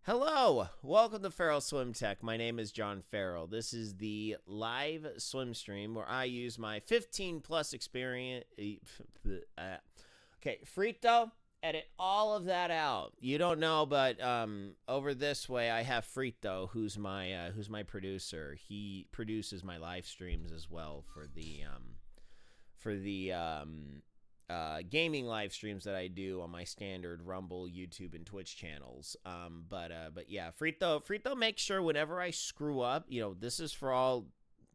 Hello, welcome to Ferrell Swim Tech. My name is John Ferrell. This is the live swim stream where I use my 15 plus experience. Okay, Frito, edit all of that out. You don't know, but over this way I have Frito, who's my producer. He produces my live streams as well for the gaming live streams that I do on my standard Rumble, YouTube, and Twitch channels. But yeah, Frito makes sure whenever I screw up, this is for all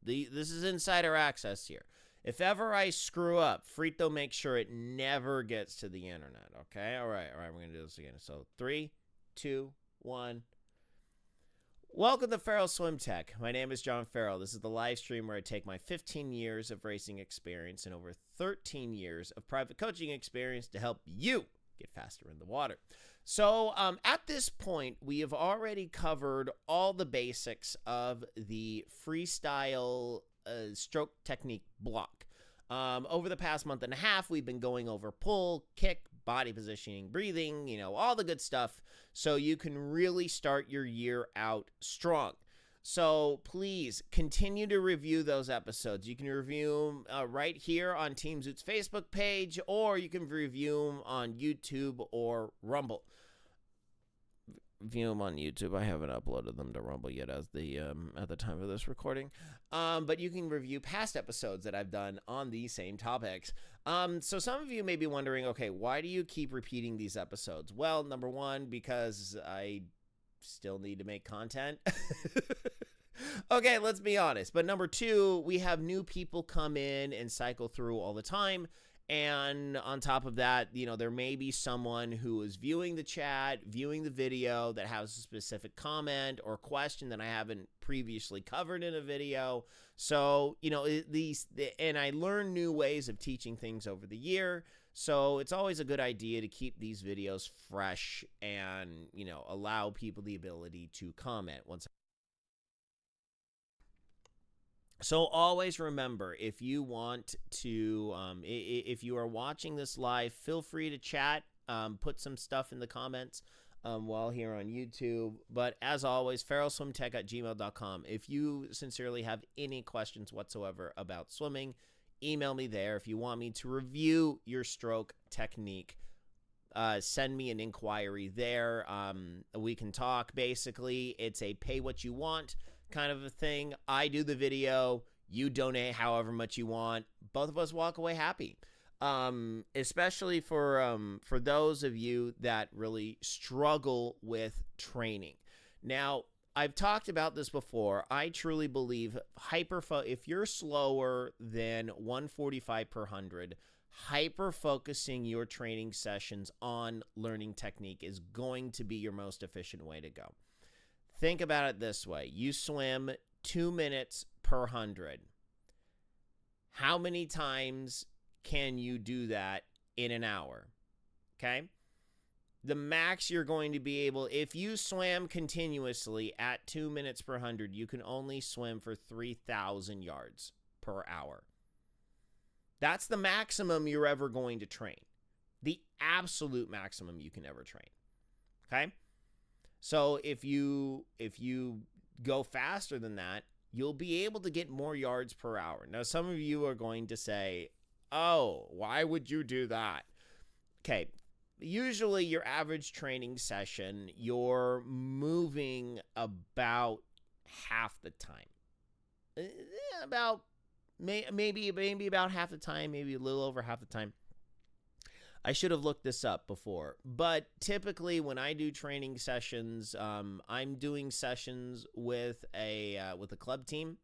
this is insider access here. If ever I screw up, Frito makes sure it never gets to the internet. Okay, all right, we're gonna do this again. So 3, 2, 1. Welcome to Ferrell Swim Tech. My name is John Ferrell. This is the live stream where I take my 15 years of racing experience and over 13 years of private coaching experience to help you get faster in the water. So at this point, we have already covered all the basics of the freestyle stroke technique block. Over the past month and a half, we've been going over pull, kick, body positioning, breathing, all the good stuff, so you can really start your year out strong. So please continue to review those episodes. You can review them right here on Team Zoot's Facebook page, or you can review them on YouTube or Rumble. View them on YouTube. I haven't uploaded them to Rumble yet as at the time of this recording. But you can review past episodes that I've done on these same topics. So some of you may be wondering, okay, why do you keep repeating these episodes? Well, number one, because I still need to make content. Okay, let's be honest. But number two, we have new people come in and cycle through all the time. And on top of that, there may be someone who is viewing the chat, viewing the video that has a specific comment or question that I haven't previously covered in a video. So, and I learn new ways of teaching things over the year. So it's always a good idea to keep these videos fresh and, allow people the ability to comment once. So always remember, if you want to, if you are watching this live, feel free to chat, put some stuff in the comments while here on YouTube. But as always, ferrellswimtech@gmail.com. If you sincerely have any questions whatsoever about swimming, email me there. If you want me to review your stroke technique, send me an inquiry there. We can talk. Basically, it's a pay what you want kind of a thing. I do the video, you donate however much you want. Both of us walk away happy. Especially for those of you that really struggle with training. Now, I've talked about this before. I truly believe if you're slower than 145 per 100, hyper-focusing your training sessions on learning technique is going to be your most efficient way to go. Think about it this way. You swim 2 minutes per 100. How many times can you do that in an hour? Okay? The max you're going to be able, if you swam continuously at 2 minutes per 100, you can only swim for 3,000 yards per hour. That's the maximum you're ever going to train. The absolute maximum you can ever train. Okay? So if you go faster than that, you'll be able to get more yards per hour. Now, some of you are going to say, oh, why would you do that? Okay, usually your average training session, you're moving about half the time. Maybe about half the time, maybe a little over half the time. I should have looked this up before, but typically when I do training sessions, I'm doing sessions with a club team.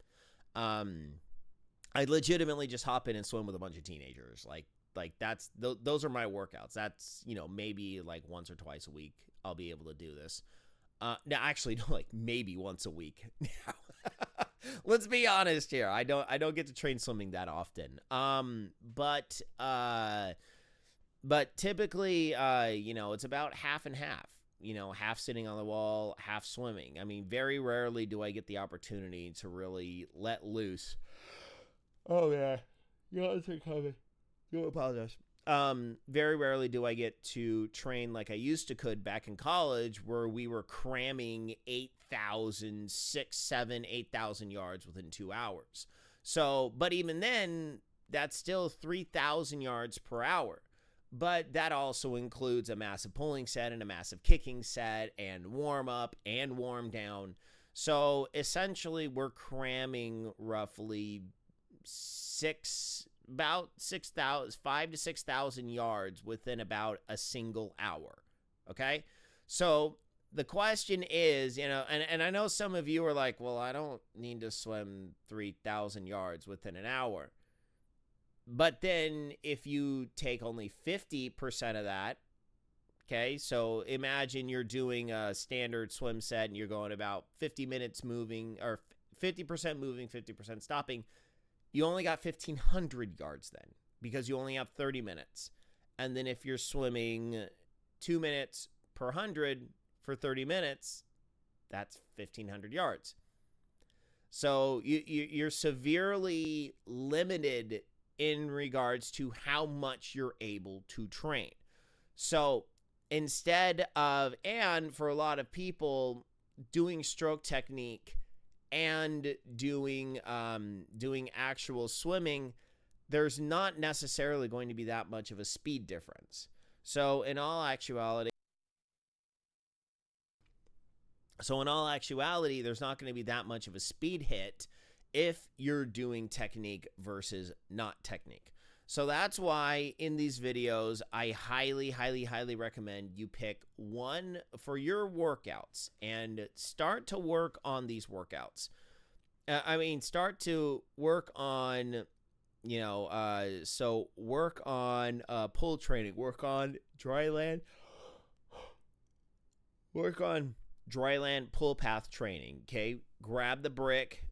I legitimately just hop in and swim with a bunch of teenagers. Like those are my workouts. That's, maybe like once or twice a week I'll be able to do this. Now actually, like maybe once a week. Now, let's be honest here. I don't get to train swimming that often. But typically, it's about half and half. Half sitting on the wall, half swimming. I mean, very rarely do I get the opportunity to really let loose. Oh, yeah. It's coming. Do apologize. Very rarely do I get to train like I used to could back in college, where we were cramming 8,000, 6, 7, 8,000 yards within 2 hours. So, but even then, that's still 3,000 yards per hour. But that also includes a massive pulling set and a massive kicking set and warm up and warm down. So essentially, we're cramming roughly about 6,000, 5 to 6,000 yards within about a single hour. Okay. So the question is, and I know some of you are like, well, I don't need to swim 3,000 yards within an hour. But then if you take only 50% of that, okay, so imagine you're doing a standard swim set and you're going about 50 minutes moving, or 50% moving, 50% stopping. You only got 1,500 yards then, because you only have 30 minutes. And then if you're swimming 2 minutes per 100 for 30 minutes, that's 1,500 yards. So you're severely limited in regards to how much you're able to train. So instead of, and for a lot of people, doing stroke technique and doing actual swimming, there's not necessarily going to be that much of a speed difference. So in all actuality, there's not going to be that much of a speed hit if you're doing technique versus not technique. So that's why in these videos, I highly, highly, highly recommend you pick one for your workouts and start to work on these workouts. Start to work on, so work on pull training, work on dryland pull path training, okay? Grab the brick,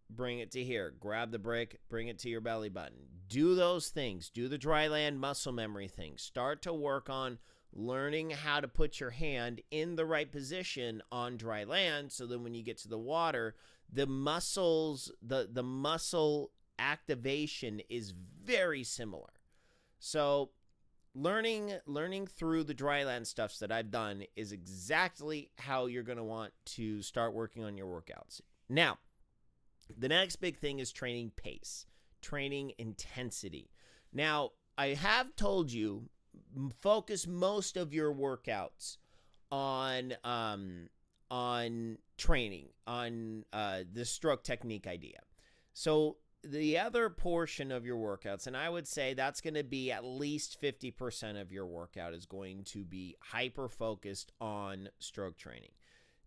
bring it to here. Grab the brick, bring it to your belly button. Do those things. Do the dryland muscle memory thing. Start to work on learning how to put your hand in the right position on dry land, so that when you get to the water, the muscles, the muscle activation is very similar. So learning through the dryland stuffs that I've done is exactly how you're going to want to start working on your workouts. Now, the next big thing is training pace, training intensity. Now, I have told you, focus most of your workouts on training, on the stroke technique idea. So the other portion of your workouts, and I would say that's going to be at least 50% of your workout, is going to be hyper-focused on stroke training.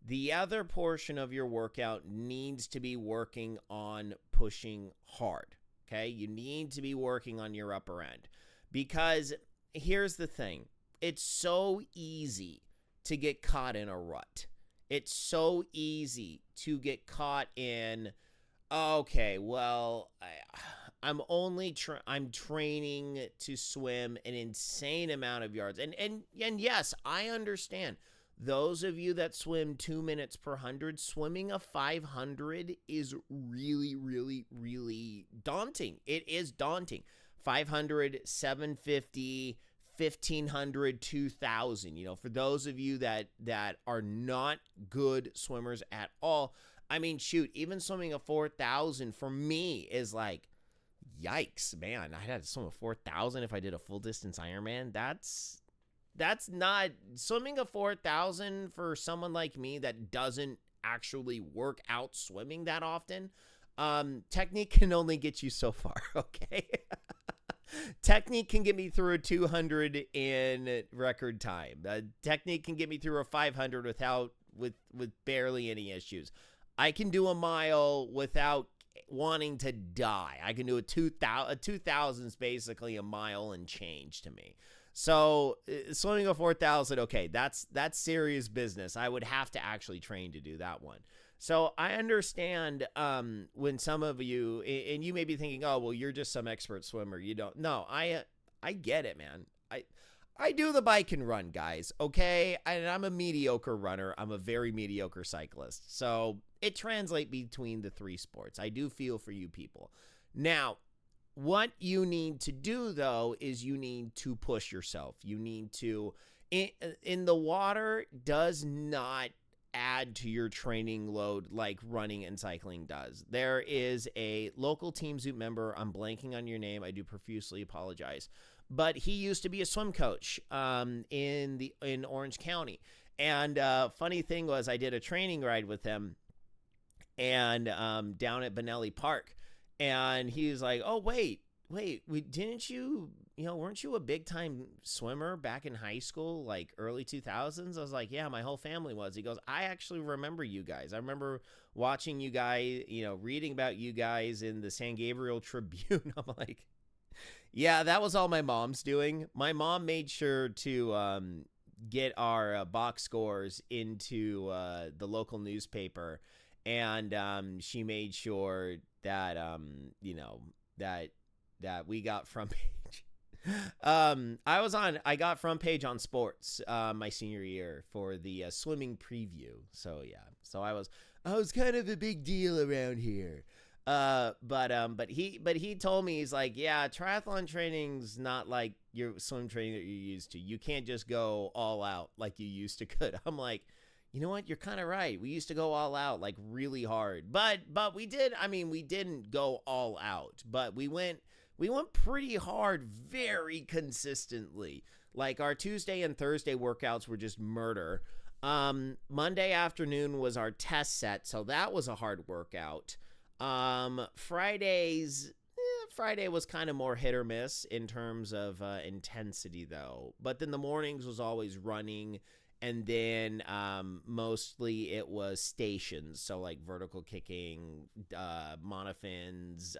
The other portion of your workout needs to be working on pushing hard, okay? You need to be working on your upper end, because here's the thing. It's so easy to get caught in a rut. It's so easy to get caught in, okay, well, I'm training to swim an insane amount of yards. And yes, I understand. Those of you that swim 2 minutes per 100, swimming a 500 is really, really, really daunting. It is daunting. 500, 750, 1,500, 2,000. For those of you that are not good swimmers at all, shoot, even swimming a 4,000 for me is like, yikes, man. I had to swim a 4,000 if I did a full distance Ironman. That's not swimming a 4,000 for someone like me that doesn't actually work out swimming that often. Technique can only get you so far, okay? Technique can get me through a 200 in record time. Technique can get me through a 500 with barely any issues. I can do a mile without wanting to die. I can do a 2,000 is basically a mile and change to me. So swimming a 4,000, okay, that's serious business. I would have to actually train to do that one. So I understand when some of you, and you may be thinking, oh, well, you're just some expert swimmer. You don't. No, I get it, man. I do the bike and run, guys, okay? And I'm a mediocre runner. I'm a very mediocre cyclist. So it translates between the three sports. I do feel for you people. Now, What you need to do, though, is you need to push yourself. You need to, in the water does not add to your training load like running and cycling does. There is a local Team Zoot member. I'm blanking on your name. I do profusely apologize. But he used to be a swim coach in Orange County. And funny thing was, I did a training ride with him and down at Benelli Park. And he was like, oh, wait, didn't you, weren't you a big time swimmer back in high school, like early 2000s? I was like, yeah, my whole family was. He goes, I actually remember you guys. I remember watching you guys, reading about you guys in the San Gabriel Tribune. I'm like, yeah, that was all my mom's doing. My mom made sure to get our box scores into the local newspaper. And she made sure that that we got front page. I got front page on sports my senior year for the swimming preview. So yeah, so I was kind of a big deal around here. But he told me, he's like, yeah, triathlon training's not like your swim training that you're used to. You can't just go all out like you used to could. I'm like, you know what? You're kind of right. We used to go all out, like really hard, but we did. I mean, we didn't go all out, but we went pretty hard, very consistently. Like our Tuesday and Thursday workouts were just murder. Monday afternoon was our test set, so that was a hard workout. Friday was kind of more hit or miss in terms of intensity, though. But then the mornings was always running. And then mostly it was stations, so like vertical kicking, monofins,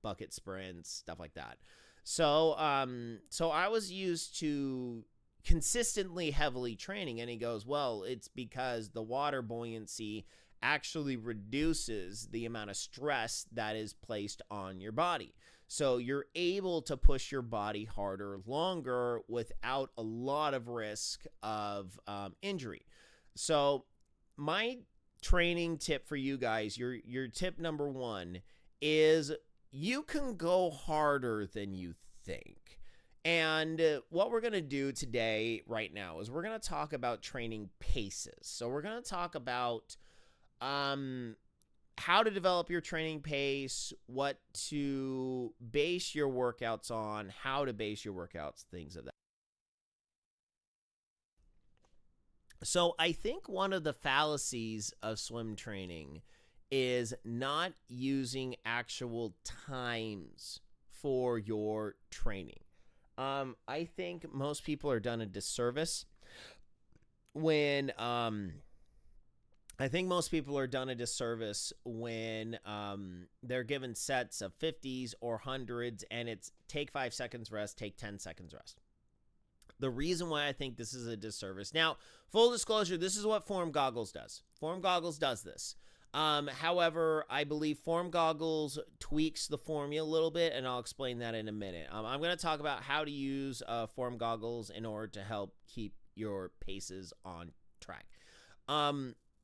bucket sprints, stuff like that. So I was used to consistently heavily training, and he goes, well, it's because the water buoyancy actually reduces the amount of stress that is placed on your body. So you're able to push your body harder, longer, without a lot of risk of injury. So my training tip for you guys, your tip number one is you can go harder than you think. And what we're going to do today, right now, is we're going to talk about training paces. So we're going to talk about how to develop your training pace, what to base your workouts on, how to base your workouts, things of that. So I think one of the fallacies of swim training is not using actual times for your training. I think most people are done a disservice when they're given sets of 50s or 100s, and it's take 5 seconds rest, take 10 seconds rest. The reason why I think this is a disservice. Now, full disclosure, this is what Form Goggles does. Form Goggles does this. However, I believe Form Goggles tweaks the formula a little bit, and I'll explain that in a minute. I'm going to talk about how to use Form Goggles in order to help keep your paces on track.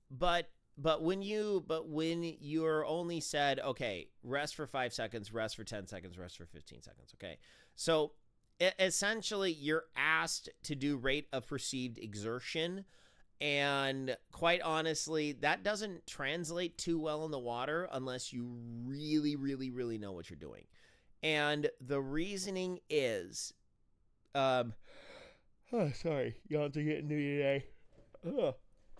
But when you're only said, okay, rest for 5 seconds, rest for 10 seconds, rest for 15 seconds. Okay. So essentially you're asked to do rate of perceived exertion. And quite honestly, that doesn't translate too well in the water unless you really, really, really know what you're doing. And the reasoning is, sorry, yawns are getting to me today.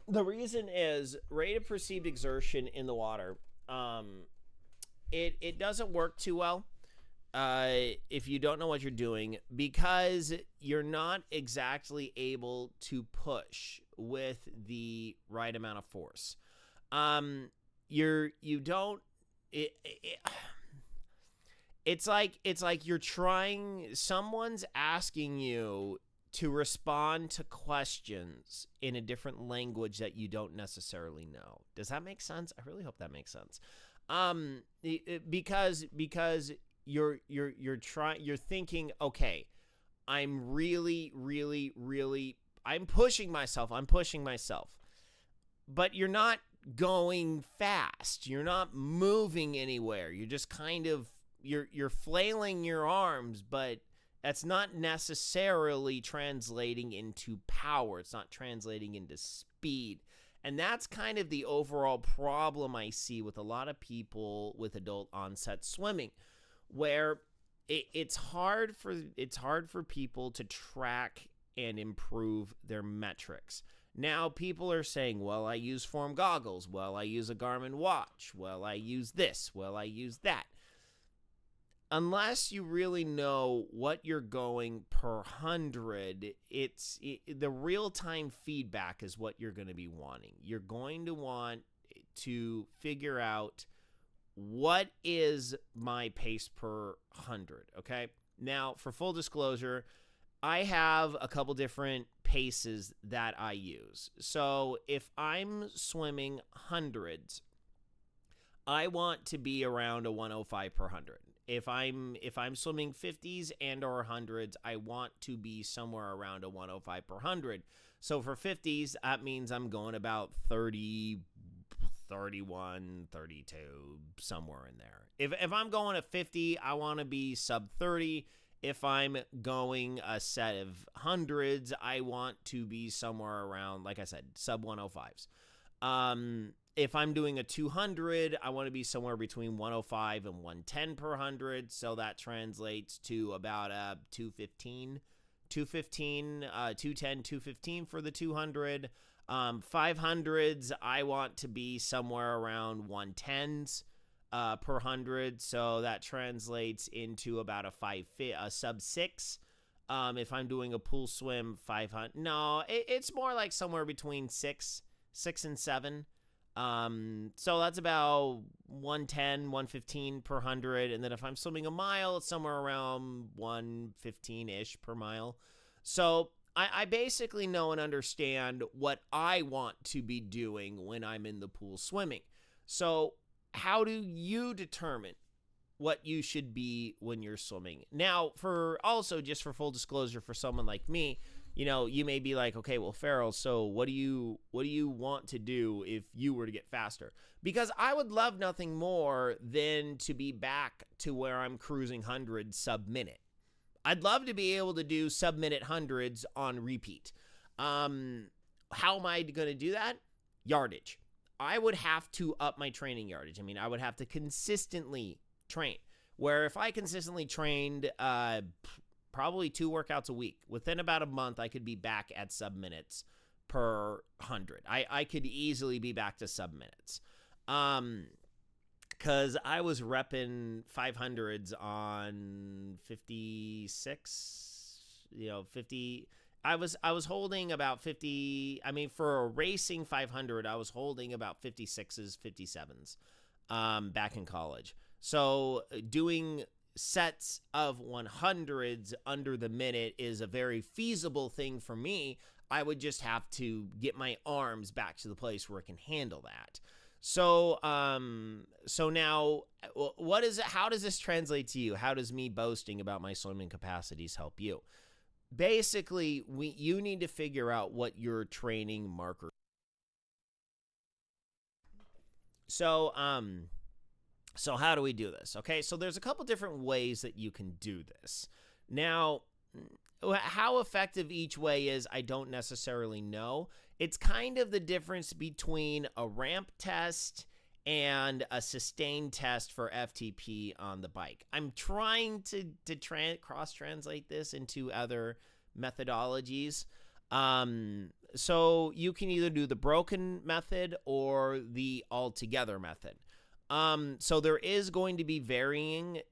The reason is rate of perceived exertion in the water. It doesn't work too well if you don't know what you're doing, because you're not exactly able to push with the right amount of force. It's like you're trying. Someone's asking you to respond to questions in a different language that you don't necessarily know. Does that make sense? I really hope that makes sense. Because you're thinking, okay, I'm really, really, really, I'm pushing myself, but you're not going fast. You're not moving anywhere. You're just kind of, you're flailing your arms, but that's not necessarily translating into power. It's not translating into speed. And that's kind of the overall problem I see with a lot of people with adult onset swimming, where it's hard for people to track and improve their metrics. Now people are saying, well, I use Form goggles. Well, I use a Garmin watch. Well, I use this. Well, I use that. Unless you really know what you're going per 100, the real-time feedback is what you're going to be wanting. You're going to want to figure out what is my pace per 100, okay? Now, for full disclosure, I have a couple different paces that I use. So if I'm swimming hundreds, I want to be around a 105 per 100. If I'm swimming 50s and or 100s, I want to be somewhere around a 105 per 100. So for 50s, that means I'm going about 30, 31, 32, somewhere in there. If I'm going at 50, I want to be sub 30. If I'm going a set of hundreds, I want to be somewhere around, like I said, sub 105s. If I'm doing a 200, I want to be somewhere between 105 and 110 per 100. So that translates to about 210, 215 for the 200. 500s, I want to be somewhere around 110s per 100. So that translates into about a sub 6. If I'm doing a pool swim, 500. No, it's more like somewhere between 6 and 7. So that's about 110, 115 per 100. And then if I'm swimming a mile, it's somewhere around 115-ish per mile. So I basically know and understand what I want to be doing when I'm in the pool swimming. So how do you determine what you should be when you're swimming? Now, just for full disclosure, for someone like me, you may be like, okay, well, Ferrell, so what do you want to do if you were to get faster? Because I would love nothing more than to be back to where I'm cruising hundreds sub-minute. I'd love to be able to do sub-minute hundreds on repeat. How am I going to do that? Yardage. I would have to up my training yardage. I mean, I would have to consistently train. Where if I consistently trained probably 2 workouts a week, within about a month, I could be back at sub-minutes per 100. I could easily be back to sub-minutes. Because I was repping 500s on 56, 50. I was holding about 50. I mean, for a racing 500, I was holding about 56s, 57s back in college. So doing sets of 100s under the minute is a very feasible thing for me. I would just have to get my arms back to the place where it can handle that. So now what is it? How does this translate to you? How does me boasting about my swimming capacities help you? Basically, you need to figure out what your training marker. So how do we do this? Okay, so there's a couple different ways that you can do this. Now, how effective each way is, I don't necessarily know. It's kind of the difference between a ramp test and a sustained test for FTP on the bike. I'm trying to cross-translate this into other methodologies. So you can either do the broken method or the altogether method. So there is going to be varying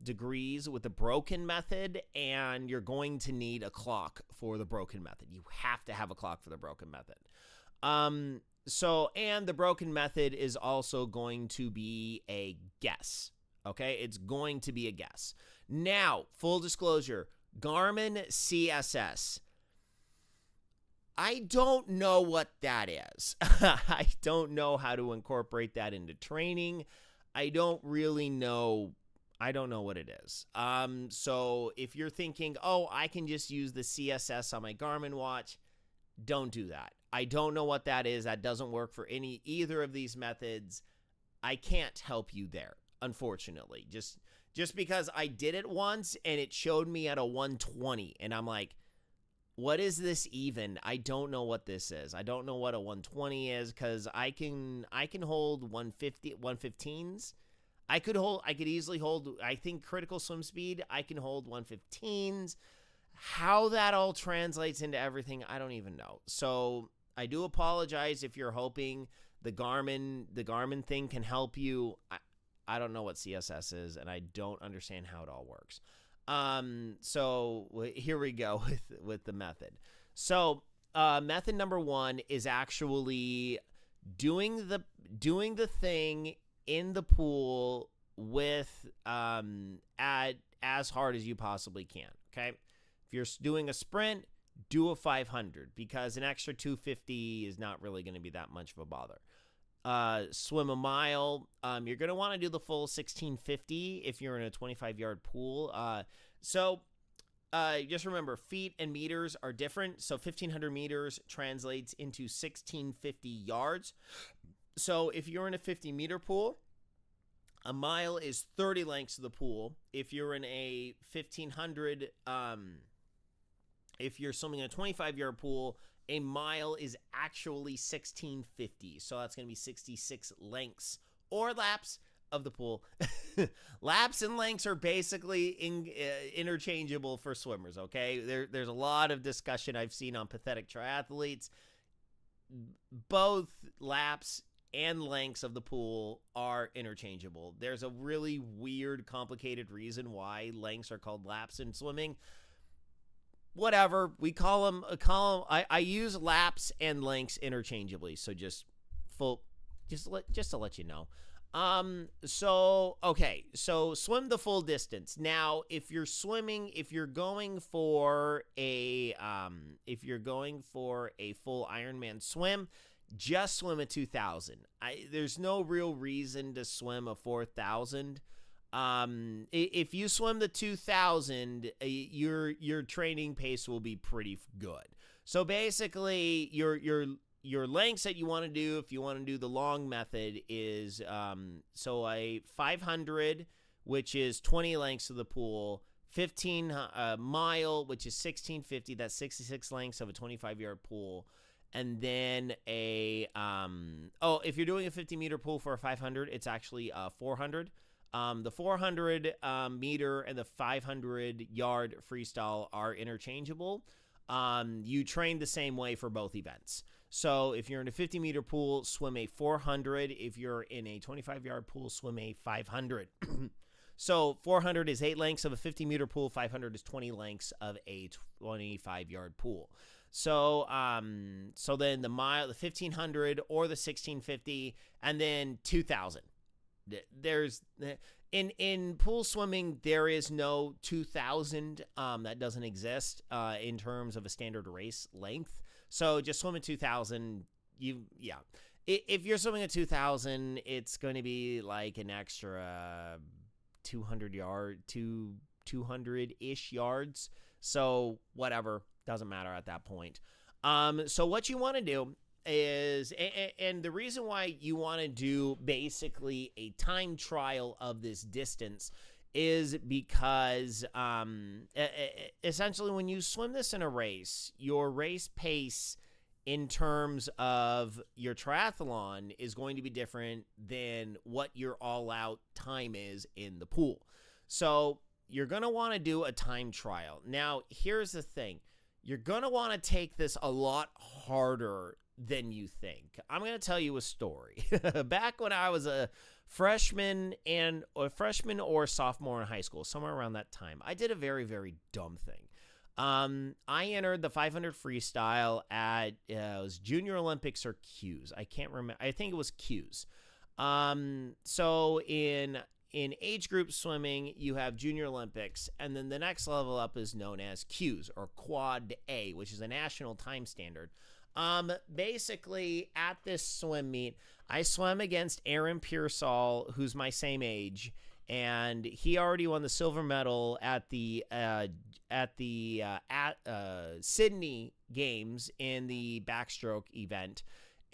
degrees with the broken method, and you're going to need a clock for the broken method. You have to have a clock for the broken method. And the broken method is also going to be a guess. Okay, it's going to be a guess. Now, full disclosure, Garmin CSS. I don't know what that is. I don't know how to incorporate that into training. I don't know what it is. So if you're thinking, oh, I can just use the CSS on my Garmin watch, don't do that. I don't know what that is. That doesn't work for either of these methods. I can't help you there, unfortunately. just because I did it once and it showed me at a 120, and I'm like, what is this even? I don't know what this is. I don't know what a 120 is, because I can hold 115s. I could easily hold, I think, critical swim speed. I can hold 115s. How that all translates into everything, I don't even know. So I do apologize if you're hoping the Garmin thing can help you. I don't know what CSS is, and I don't understand how it all works. So here we go with the method. So method number 1 is actually doing the thing in the pool with as hard as you possibly can. Okay, if you're doing a sprint, do a 500, because an extra 250 is not really going to be that much of a bother. Swim a mile. You're going to want to do the full 1650 if you're in a 25-yard pool. Just remember, feet and meters are different. So 1,500 meters translates into 1,650 yards. So if you're in a 50-meter pool, a mile is 30 lengths of the pool. If you're in a 1,500, if you're swimming in a 25-yard pool, a mile is actually 1,650. So that's going to be 66 lengths or laps of the pool. Laps and lengths are basically interchangeable for swimmers, okay? There's a lot of discussion I've seen on pathetic triathletes. Both laps and lengths of the pool are interchangeable. There's a really weird, complicated reason why lengths are called laps in swimming. Whatever, we call them I use laps and lengths interchangeably, so just to let you know. So swim the full distance. Now, if you're going for a full Ironman swim, just swim a 2,000. There's no real reason to swim a 4,000. If you swim the 2,000, your training pace will be pretty good. So basically, your lengths that you want to do, if you want to do the long method, is so a 500, which is 20 lengths of the pool, 15 mile, which is 1,650. That's 66 lengths of a 25-yard pool. And then if you're doing a 50-meter pool for a 500, it's actually 400. The 400 meter and the 500-yard freestyle are interchangeable. You train the same way for both events. So if you're in a 50-meter pool, swim a 400. If you're in a 25-yard pool, swim a 500. So 400 is 8 lengths of a 50-meter pool. 500 is 20 lengths of a 25-yard pool. So then the mile, the 1,500 or the 1,650, and then 2,000. There's in pool swimming, there is no 2,000. That doesn't exist in terms of a standard race length. So just swim a 2,000. If you're swimming a 2,000, it's going to be like an extra 200-ish yards. So whatever, doesn't matter at that point. So what you want to do is, and the reason why you want to do basically a time trial of this distance is because essentially when you swim this in a race, your race pace in terms of your triathlon is going to be different than what your all-out time is in the pool. So you're going to want to do a time trial. Now, here's the thing. You're going to want to take this a lot harder than you think. I'm going to tell you a story. Back when I was a freshman or sophomore in high school, somewhere around that time, I did a very, very dumb thing. I entered the 500 freestyle at it was Junior Olympics or Q's. I can't remember. I think it was Q's. So in age group swimming, you have Junior Olympics, and then the next level up is known as Q's, or Quad A, which is a national time standard. Basically, at this swim meet, I swam against Aaron Pearsall, who's my same age, and he already won the silver medal at the Sydney Games in the backstroke event,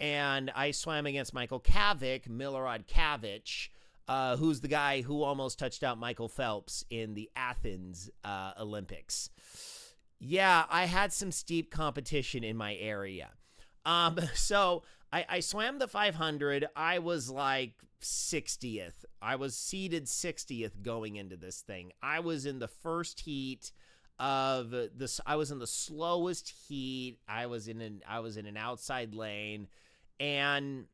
and I swam against Michael Milorad Cavic, who's the guy who almost touched out Michael Phelps in the Athens Olympics. Yeah, I had some steep competition in my area. So I swam the 500. I was like 60th. I was seeded 60th going into this thing. I was in the first heat of this. I was in the slowest heat. I was in an outside lane, and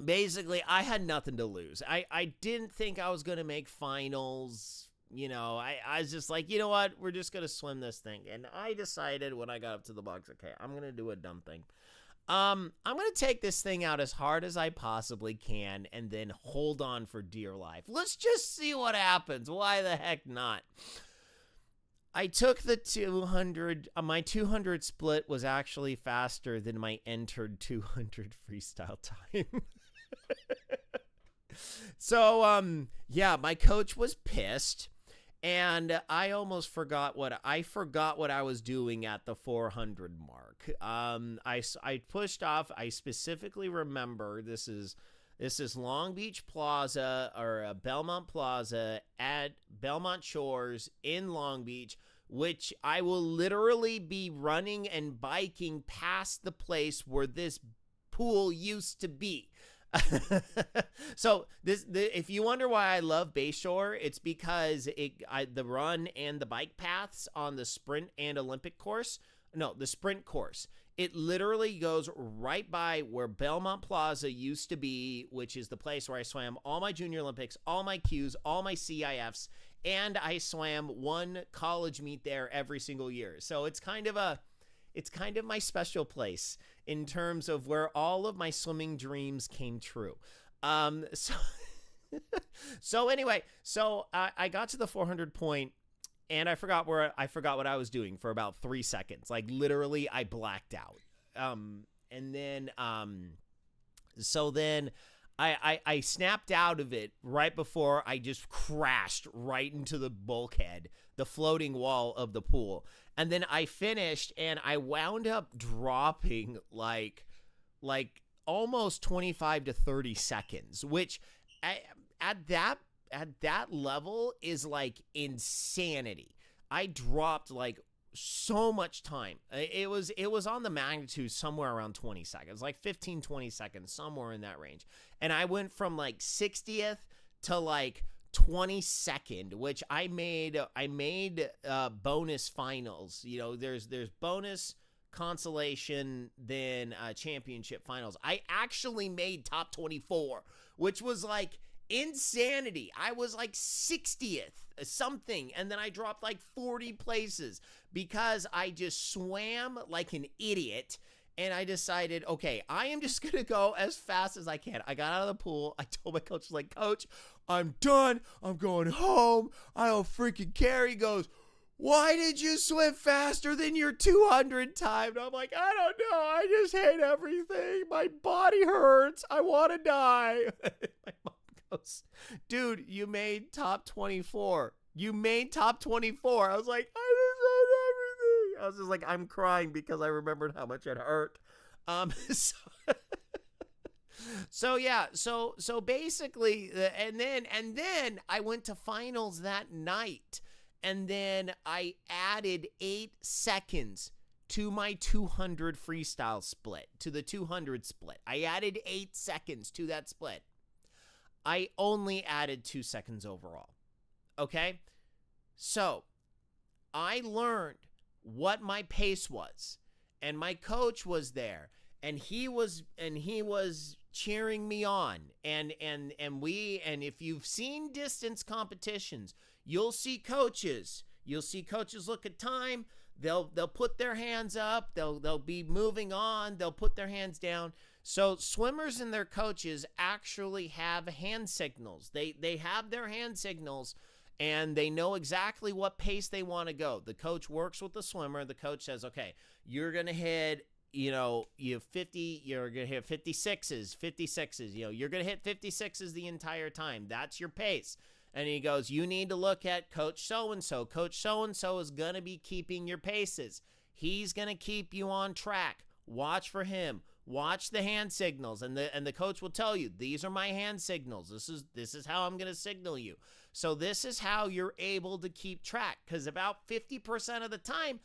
basically I had nothing to lose. I didn't think I was going to make finals. I was just like, you know what? We're just going to swim this thing. And I decided when I got up to the box, okay, I'm going to do a dumb thing. I'm going to take this thing out as hard as I possibly can and then hold on for dear life. Let's just see what happens. Why the heck not? I took the 200. My 200 split was actually faster than my entered 200 freestyle time. So, yeah, my coach was pissed. And I almost forgot what I was doing at the 400 mark. I pushed off. I specifically remember this is Long Beach Plaza or Belmont Plaza at Belmont Shores in Long Beach, which I will literally be running and biking past the place where this pool used to be. So if you wonder why I love Bayshore, it's because the run and the bike paths on the sprint and Olympic course, the sprint course, it literally goes right by where Belmont Plaza used to be, which is the place where I swam all my Junior Olympics, all my Qs, all my CIFs, and I swam one college meet there every single year. So it's kind of my special place in terms of where all of my swimming dreams came true. So anyway, I got to the 400 point and I forgot what I was doing for about 3 seconds. Like literally I blacked out. So then I snapped out of it right before I just crashed right into the bulkhead, the floating wall of the pool. And then I finished and I wound up dropping like almost 25 to 30 seconds, which at that level is like insanity. I dropped like so much time. It was on the magnitude somewhere around 20 seconds, like 15, 20 seconds, somewhere in that range. And I went from like 60th to like 22nd, which I made bonus finals. There's bonus, consolation, then championship finals. I actually made top 24, which was like insanity. I was like 60th something, and then I dropped like 40 places because I just swam like an idiot. And I decided, okay, I am just going to go as fast as I can. I got out of the pool. I told my coach, like, Coach, I'm done. I'm going home. I don't freaking care. He goes, why did you swim faster than your 200 time? And I'm like, I don't know. I just hate everything. My body hurts. I want to die. My mom goes, dude, you made top 24. You made top 24. I was like, I was just like, I'm crying because I remembered how much it hurt. So basically, and then I went to finals that night, and then I added 8 seconds to my 200 freestyle split, to the 200 split. I added 8 seconds to that split. I only added 2 seconds overall. Okay? So I learned what my pace was, and my coach was there, and he was cheering me on, and if you've seen distance competitions, you'll see coaches look at time, they'll put their hands up, they'll be moving on, they'll put their hands down. So swimmers and their coaches actually have hand signals. They have their hand signals, and they know exactly what pace they want to go. The coach works with the swimmer. The coach says, okay, you're going to hit, you have 50, you're going to hit 56s, you're going to hit 56s the entire time. That's your pace. And he goes, you need to look at Coach so-and-so. Coach so-and-so is going to be keeping your paces. He's going to keep you on track. Watch for him. Watch the hand signals, and the coach will tell you, these are my hand signals. This is how I'm going to signal you. So this is how you're able to keep track, because about 50% of the time,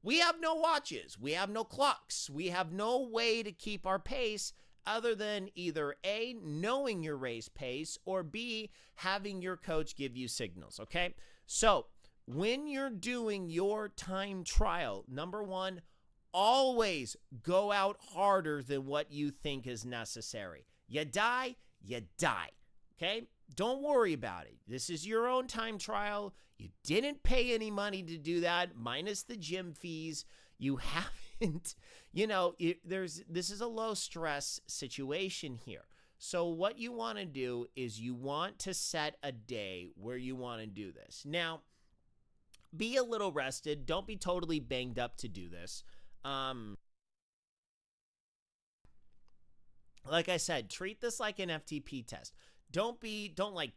we have no watches, we have no clocks, we have no way to keep our pace other than either A, knowing your race pace, or B, having your coach give you signals, okay? So when you're doing your time trial, number one, always go out harder than what you think is necessary. You die, okay? Don't worry about it. This is your own time trial. You didn't pay any money to do that, minus the gym fees. You haven't, this is a low stress situation here. So what you want to do is you want to set a day where you want to do this. Now, be a little rested. Don't be totally banged up to do this. Like I said, treat this like an FTP test. Don't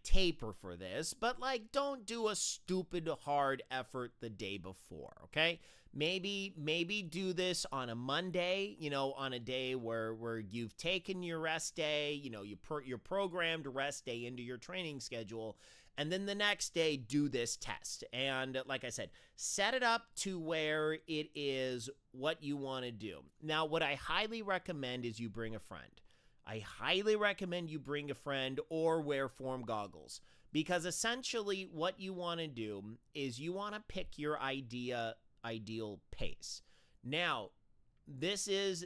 taper for this, but don't do a stupid hard effort the day before, okay? Maybe do this on a Monday, on a day where you've taken your rest day, your programmed rest day into your training schedule, and then the next day do this test. And like I said, set it up to where it is what you want to do. Now, what I highly recommend is you bring a friend. I highly recommend you bring a friend or wear form goggles, because essentially what you want to do is you want to pick your ideal pace. Now, this is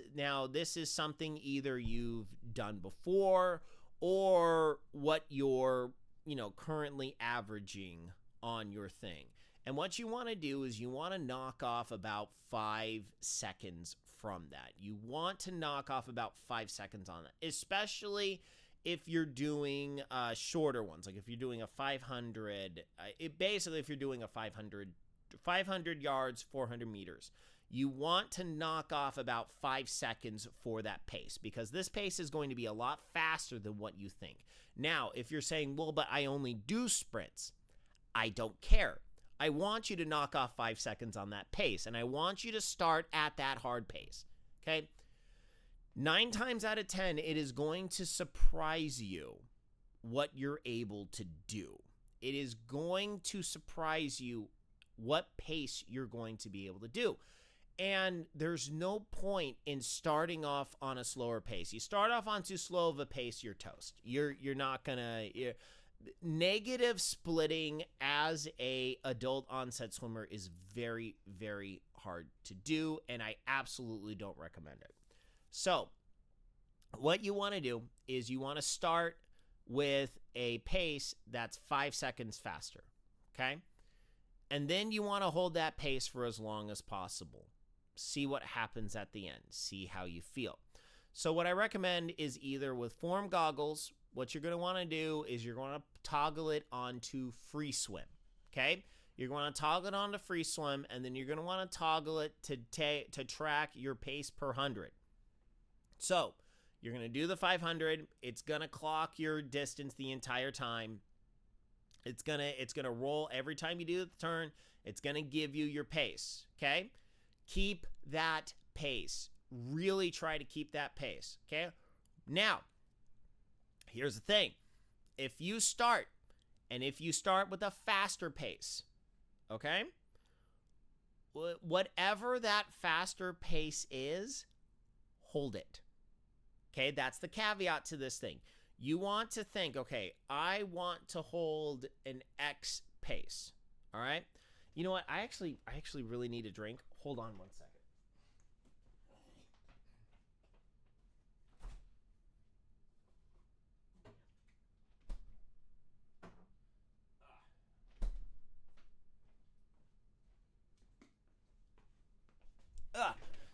something either you've done before or what you're, currently averaging on your thing. And what you want to do is you want to knock off about 5 seconds from that. You want to knock off about 5 seconds on that, especially if you're doing shorter ones. Like if you're doing a 500, if you're doing a 500 yards, 400 meters, you want to knock off about 5 seconds for that pace, because this pace is going to be a lot faster than what you think. Now, if you're saying, well, but I only do sprints, I don't care. I want you to knock off 5 seconds on that pace, and I want you to start at that hard pace, okay? 9 times out of 10, it is going to surprise you what you're able to do. It is going to surprise you what pace you're going to be able to do. And there's no point in starting off on a slower pace. You start off on too slow of a pace, you're toast. You're not gonna... Negative splitting as a adult onset swimmer is very, very hard to do, and I absolutely don't recommend it. So what you want to do is you want to start with a pace that's 5 seconds faster, okay? And then you want to hold that pace for as long as possible. See what happens at the end. See how you feel. So what I recommend is either with form goggles, what you're going to want to do is you're going to toggle it onto free swim, okay? You're going to toggle it onto free swim, and then you're going to want to toggle it to track your pace per 100. So you're going to do the 500. It's going to clock your distance the entire time. It's gonna roll every time you do the turn. It's going to give you your pace, okay? Keep that pace. Really try to keep that pace, okay? Now, here's the thing. If you start with a faster pace, okay? Whatever that faster pace is, hold it. Okay, that's the caveat to this thing. You want to think, okay, I want to hold an X pace, all right? You know what? I actually really need a drink. Hold on one second.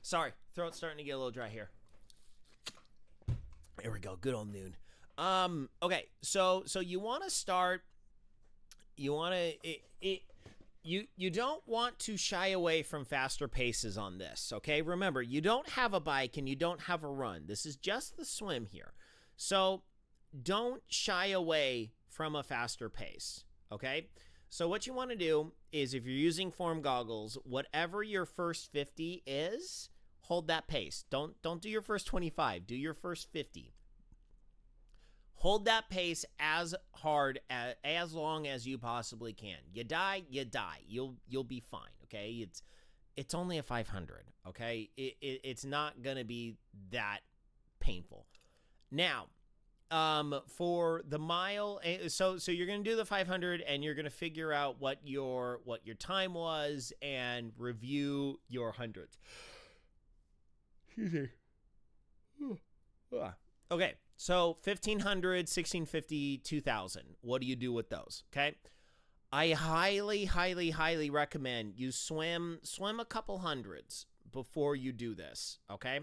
Sorry, throat's starting to get a little dry here. There we go. Good old noon. Okay, so you want to start. You want to you don't want to shy away from faster paces on this. Okay, remember, you don't have a bike and you don't have a run. This is just the swim here, so don't shy away from a faster pace. Okay. So what you want to do is, if you're using form goggles, whatever your first 50 is, hold that pace. Don't do your first 25. Do your first 50. Hold that pace as hard as long as you possibly can. You die, you die. You'll be fine. Okay, it's only a 500. Okay, it's not gonna be that painful. Now, for the mile, so you're gonna do the 500, and you're gonna figure out what your time was and review your hundreds. Excuse me. Okay, so 1500, 1650, 2000. What do you do with those? Okay, I highly recommend you swim a couple hundreds before you do this. Okay,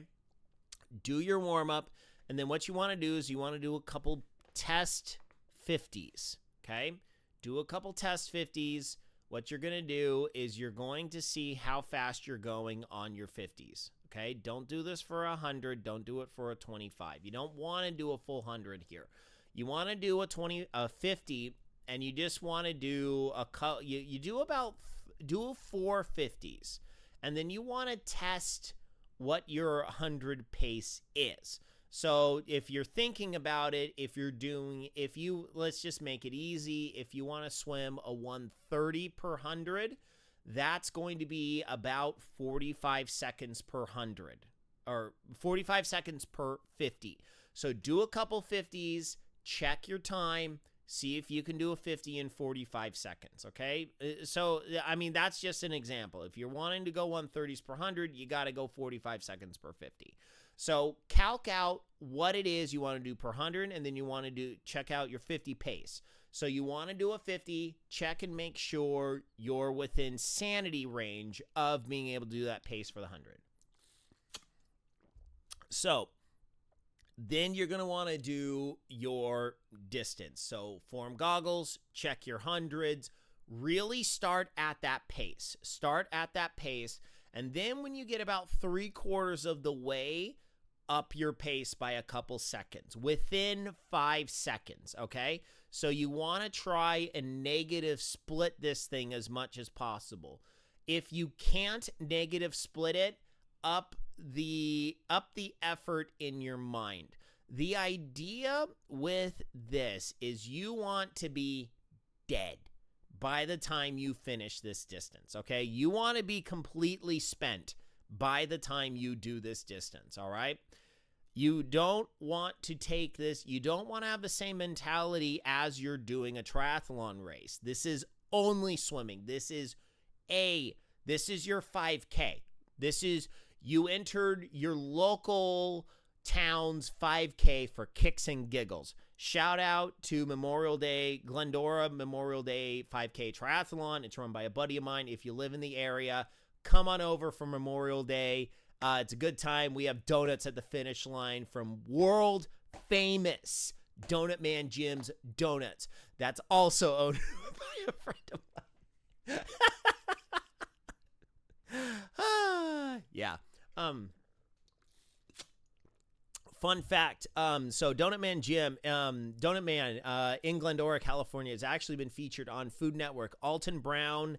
do your warm up, and then what you want to do is you want to do a couple test 50s. Okay, do a couple test 50s. What you're going to do is you're going to see how fast you're going on your 50s. Okay, don't do this for 100. Don't do it for a 25. You don't want to do a full 100 here. You want to do a 50, and you just want to do you do 4 50s, and then you want to test what your 100 pace is. So if you're thinking about it, let's just make it easy. If you want to swim a 130 per 100, that's going to be about 45 seconds per 100, or 45 seconds per 50. So do a couple 50s, check your time, see if you can do a 50 in 45 seconds, okay? So, I mean, that's just an example. If you're wanting to go 130s per 100, you got to go 45 seconds per 50. So calc out what it is you want to do per 100, and then you want to check out your 50 pace. So you want to do a 50, check and make sure you're within sanity range of being able to do that pace for the 100. So then you're going to want to do your distance. So form goggles, check your hundreds, really start at that pace. Start at that pace, and then when you get about 3/4 of the way, up your pace by a couple seconds, within 5 seconds, okay? So you want to try and negative split this thing as much as possible. If you can't negative split it, up the effort in your mind. The idea with this is you want to be dead by the time you finish this distance, okay? You want to be completely spent by the time you do this distance, all right? You don't want to take this, you don't want to have the same mentality as you're doing a triathlon race. This is only swimming. This is your 5K. This is, you entered your local town's 5K for kicks and giggles. Shout out to Memorial Day, Glendora Memorial Day 5K Triathlon. It's run by a buddy of mine. If you live in the area, come on over for Memorial Day. It's a good time. We have donuts at the finish line from world famous Donut Man Jim's Donuts. That's also owned by a friend of mine. Yeah. Fun fact. So Donut Man Jim, Donut Man in Glendora, California, has actually been featured on Food Network. Alton Brown.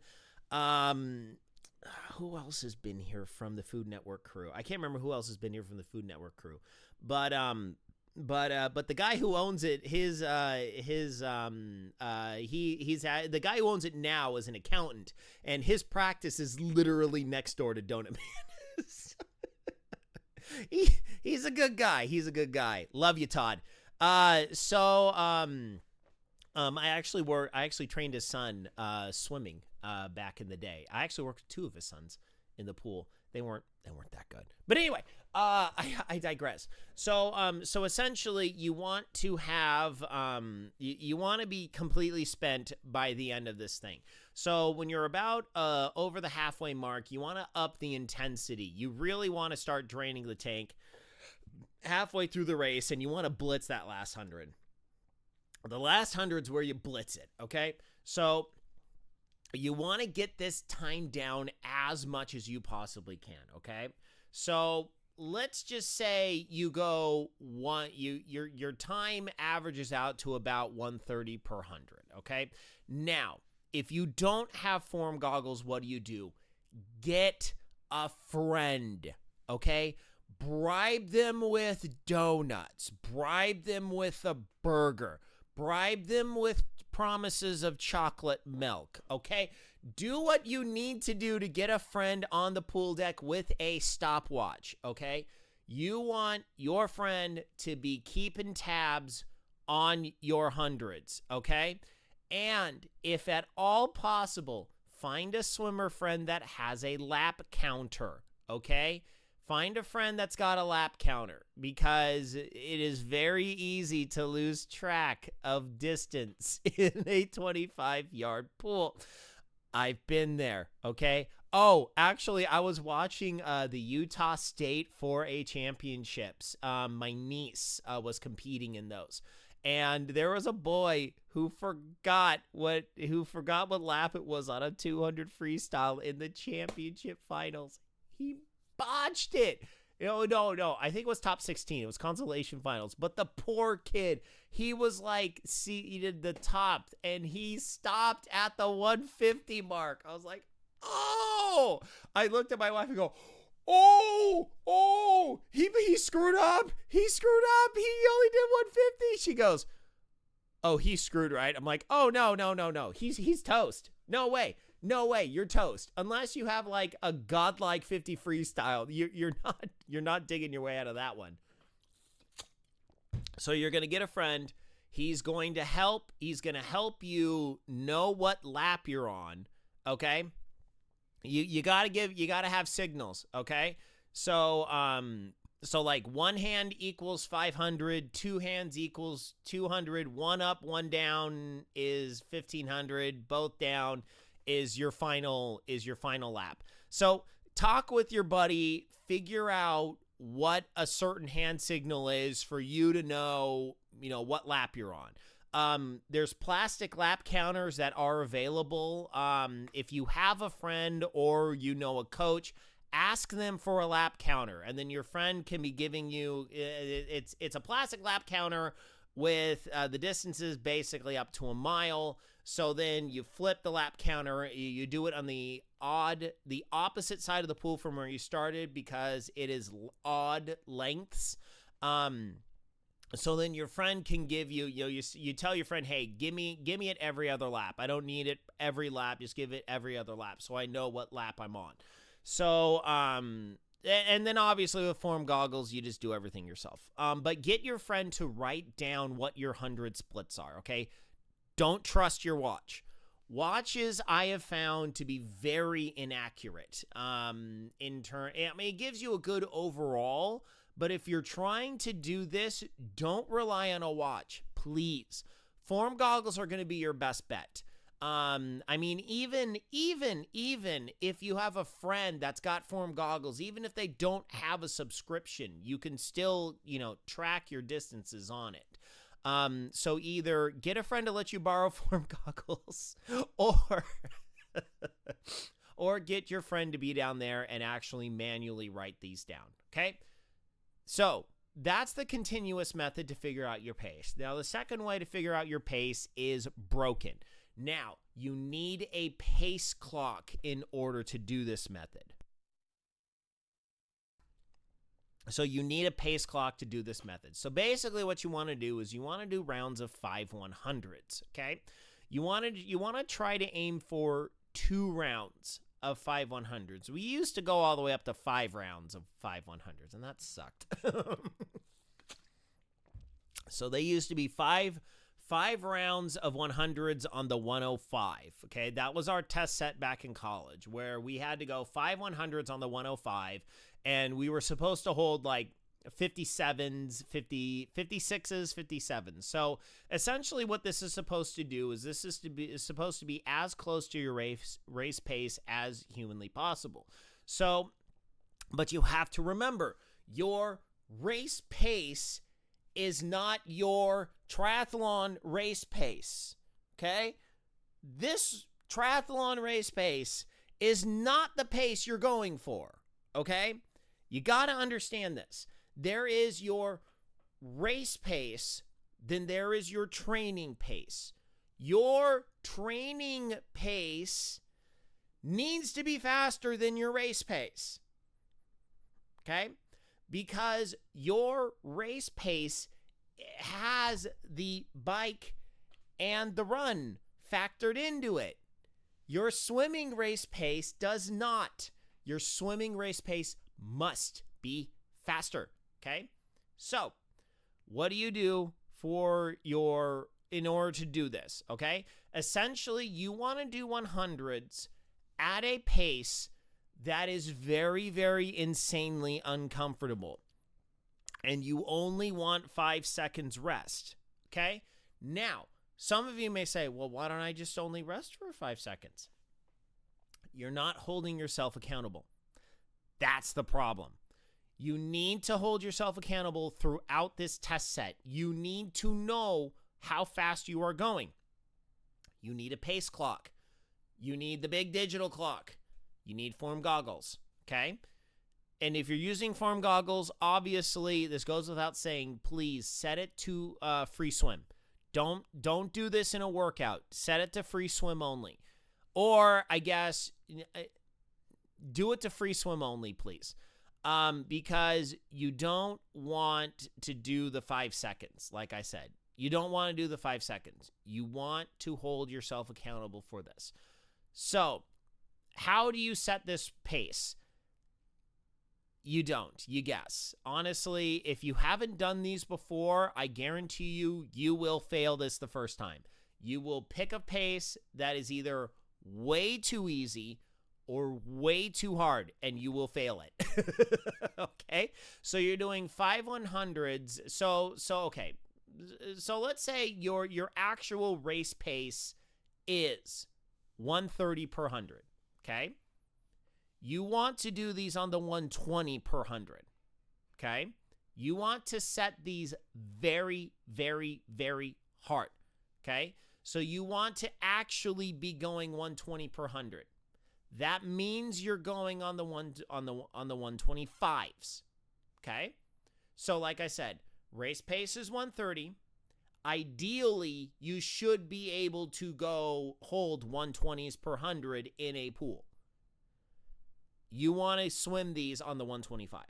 Who else has been here from the Food Network crew? I can't remember who else has been here from the Food Network crew, but the guy who owns it, the guy who owns it now is an accountant, and his practice is literally next door to Donut Man. He's a good guy. He's a good guy. Love you, Todd. I actually trained his son swimming back in the day. I actually worked with 2 of his sons in the pool. They weren't that good. But anyway, I digress. So essentially you want to have you want to be completely spent by the end of this thing. So when you're about over the halfway mark, you want to up the intensity. You really want to start draining the tank halfway through the race, and you want to blitz that last 100. The last 100's where you blitz it, okay? So you want to get this time down as much as you possibly can, okay? So let's just say you go your time averages out to about 130 per 100, okay? Now, if you don't have form goggles, what do? Get a friend, okay? Bribe them with donuts. Bribe them with a burger. Bribe them with promises of chocolate milk, okay? Do what you need to do to get a friend on the pool deck with a stopwatch, okay? You want your friend to be keeping tabs on your hundreds, okay? And if at all possible, find a swimmer friend that has a lap counter, okay? Find a friend that's got a lap counter, because it is very easy to lose track of distance in a 25-yard pool. I've been there, okay? Oh, actually, I was watching the Utah State 4A championships. My niece was competing in those. And there was a boy who forgot what lap it was on a 200 freestyle in the championship finals. He botched it. No. I think it was top 16. It was consolation finals. But the poor kid, he was like seated the top, and he stopped at the 150 mark. I was like, oh! I looked at my wife and go, oh, he screwed up. He screwed up. He only did 150. She goes, oh, he's screwed, right? I'm like, oh, no. He's toast. No way. You're toast. Unless you have like a godlike 50 freestyle, you're not digging your way out of that one. So you're going to get a friend. He's going to help you know what lap you're on, okay? You got to have signals, okay? So like one hand equals 500, two hands equals 200, one up, one down is 1500, both down is your final lap. So talk with your buddy, figure out what a certain hand signal is for you to know, what lap you're on. There's plastic lap counters that are available. If you have a friend or a coach, ask them for a lap counter, and then your friend can be giving you, it's a plastic lap counter with the distances basically up to a mile. So then you flip the lap counter, you do it on the opposite side of the pool from where you started, because it is odd lengths. So then your friend can give you, you tell your friend, hey, give me it every other lap. I don't need it every lap. Just give it every other lap so I know what lap I'm on. So, and then obviously with form goggles, you just do everything yourself. But get your friend to write down what your 100 splits are, okay? Don't trust your watch. Watches I have found to be very inaccurate. It gives you a good overall, but if you're trying to do this, don't rely on a watch, please. Form goggles are going to be your best bet. Even if you have a friend that's got form goggles, even if they don't have a subscription, you can still, track your distances on it. So either get a friend to let you borrow form goggles, or get your friend to be down there and actually manually write these down. Okay. So that's the continuous method to figure out your pace. Now, the second way to figure out your pace is broken. Now, you need a pace clock in order to do this method. So you need a pace clock to do this method. So basically what you want to do is you want to do rounds of 5 100s, okay? You want to try to aim for 2 rounds of 5 100s. We used to go all the way up to 5 rounds of 5 100s, and that sucked. So they used to be 5 rounds of 100s on the 105, okay? That was our test set back in college, where we had to go 5 100s on the 105, and we were supposed to hold like 57s, 56s, 57s. So essentially what this is supposed to do is supposed to be as close to your race pace as humanly possible. So, but you have to remember, your race pace is not your triathlon race pace, okay? This triathlon race pace is not the pace you're going for, okay? You got to understand this. There is your race pace, then there is your training pace. Your training pace needs to be faster than your race pace, okay? Because your race pace has the bike and the run factored into it. Your swimming race pace does not. Your swimming race pace must be faster, okay? So, what do you do in order to do this, okay? Essentially, you want to do 100s at a pace that is very, very insanely uncomfortable. And you only want 5 seconds rest, okay? Now, some of you may say, well, why don't I just only rest for 5 seconds? You're not holding yourself accountable. That's the problem. You need to hold yourself accountable throughout this test set. You need to know how fast you are going. You need a pace clock. You need the big digital clock. You need form goggles, okay? And if you're using form goggles, obviously, this goes without saying, please set it to free swim. Don't do this in a workout. Set it to free swim only. Or, I guess, do it to free swim only, please. Because you don't want to do the 5 seconds, like I said. You don't want to do the 5 seconds. You want to hold yourself accountable for this. So, how do you set this pace? You don't. You guess. Honestly, if you haven't done these before, I guarantee you, you will fail this the first time. You will pick a pace that is either way too easy or way too hard, and you will fail it. Okay? So you're doing 5 100s. Okay. So let's say your actual race pace is 130 per 100. Okay? You want to do these on the 120 per 100. Okay? You want to set these very, very, very hard. Okay? So you want to actually be going 120 per 100. That means you're going on the 125s. Okay? So like I said, race pace is 130. Ideally, you should be able to hold 120s per 100 in a pool. You want to swim these on the 125.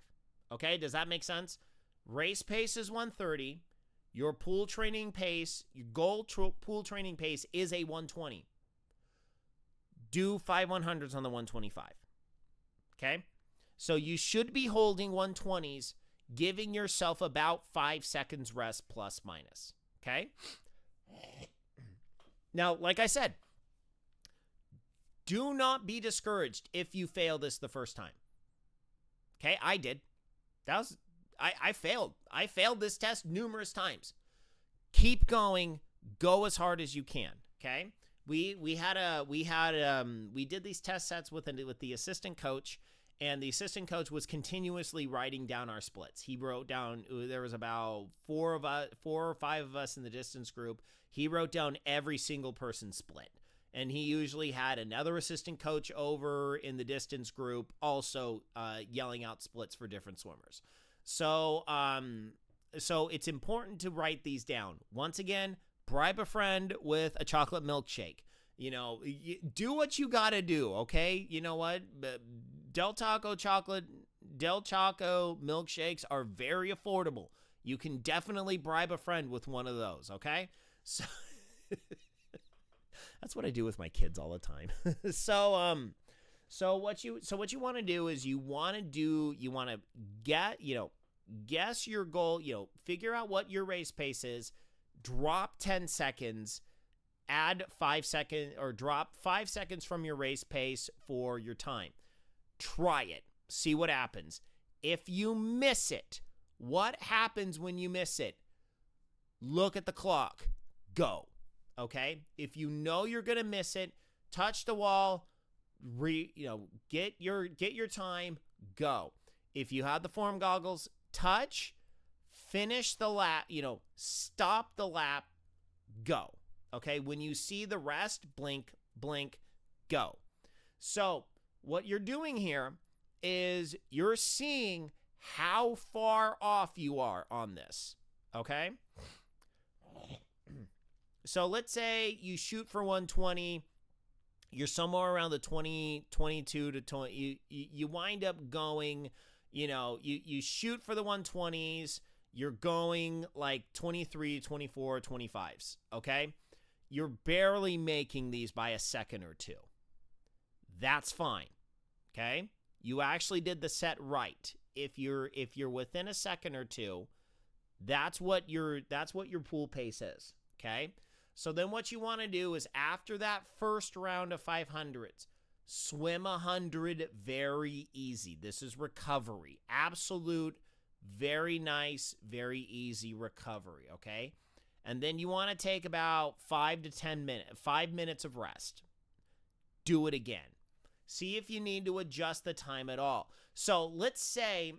Okay? Does that make sense? Race pace is 130. Your pool training pace, your goal pool training pace is a 120. Do 5 100s on the 125. Okay? So you should be holding 120s, giving yourself about 5 seconds rest plus minus. Okay? Now, like I said, do not be discouraged if you fail this the first time. Okay? I did. I failed. I failed this test numerous times. Keep going. Go as hard as you can. Okay? We did these test sets with the assistant coach, and the assistant coach was continuously writing down our splits. He wrote down, there was about 4 or 5 of us in the distance group. He wrote down every single person's split. And he usually had another assistant coach over in the distance group also yelling out splits for different swimmers. So it's important to write these down. Once again, bribe a friend with a chocolate milkshake. You know, do what you got to do, okay? You know what? Del Taco milkshakes are very affordable. You can definitely bribe a friend with one of those, okay? So that's what I do with my kids all the time. So what you want to do is you want to guess your goal, figure out what your race pace is, drop 10 seconds, add 5 seconds, or drop 5 seconds from your race pace for your time. Try it. See what happens. If you miss it, what happens when you miss it? Look at the clock. Go. Okay? If you know you're going to miss it, touch the wall, get your time, go. If you have the form goggles, touch, finish the lap, stop the lap, go. Okay? When you see the rest, blink, blink, go. So, what you're doing here is you're seeing how far off you are on this. Okay? So let's say you shoot for 120, you're somewhere around the 22 to 20, you wind up going, you shoot for the 120s, you're going like 23, 24, 25s, okay? You're barely making these by a second or two. That's fine, okay? You actually did the set right. If you're within a second or two, that's what your pool pace is, okay? So then what you want to do is after that first round of 500s, swim 100 very easy. This is recovery. Absolute, very nice, very easy recovery, okay? And then you want to take about 5 minutes of rest. Do it again. See if you need to adjust the time at all. So let's say,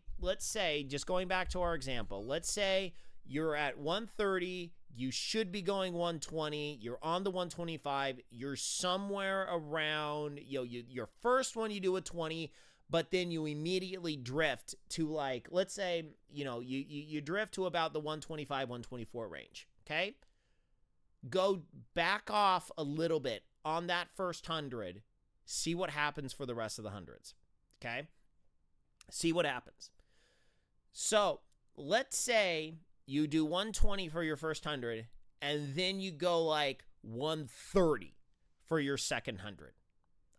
just going back to our example, let's say you're at 130, you should be going 120, you're on the 125, you're somewhere around, your first one you do a 20, but then you immediately drift to like, let's say, you drift to about the 125, 124 range, okay? Go back off a little bit on that first 100. See what happens for the rest of the hundreds, okay? See what happens. So let's say you do 120 for your first 100, and then you go like 130 for your second 100.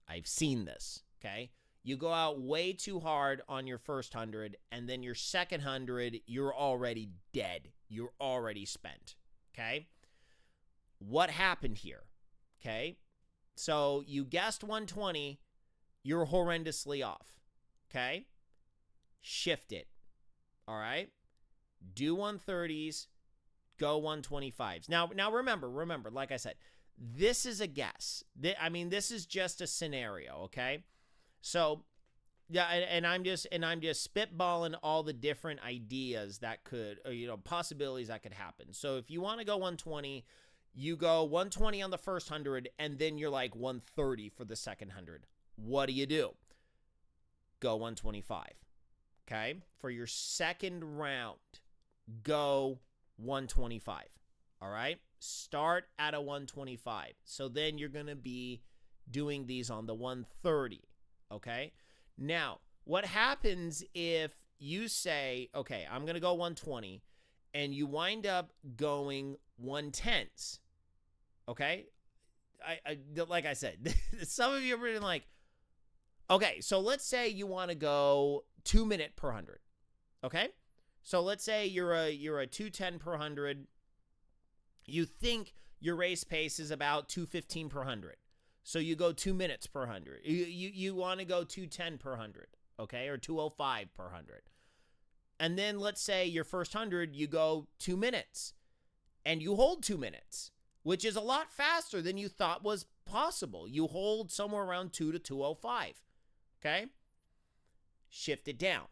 I've seen this, okay? You go out way too hard on your first 100, and then your second 100, you're already dead. You're already spent, okay? What happened here, okay? So you guessed 120, you're horrendously off, okay? Shift it, all right? Do 130s, go 125s. Now remember, like I said, this is a guess. This is just a scenario, okay? So, yeah, and I'm just spitballing all the different ideas that could, possibilities that could happen. So if you want to go 120, you go 120 on the first 100, and then you're like 130 for the second 100. What do? Go 125, okay? For your second round, go 125, all right? Start at a 125. So then you're going to be doing these on the 130, okay? Now, what happens if you say, okay, I'm going to go 120, and you wind up going 110s, okay? I like I said, some of you are really like, okay, so let's say you want to go 2 minute per 100, okay? So let's say you're a 210 per 100. You think your race pace is about 215 per 100. So you go 2 minutes per 100. You want to go 210 per 100, okay? Or 205 per 100. And then let's say your first 100, you go 2 minutes. And you hold 2 minutes, which is a lot faster than you thought was possible. You hold somewhere around 2 to 205, okay? Shift it down.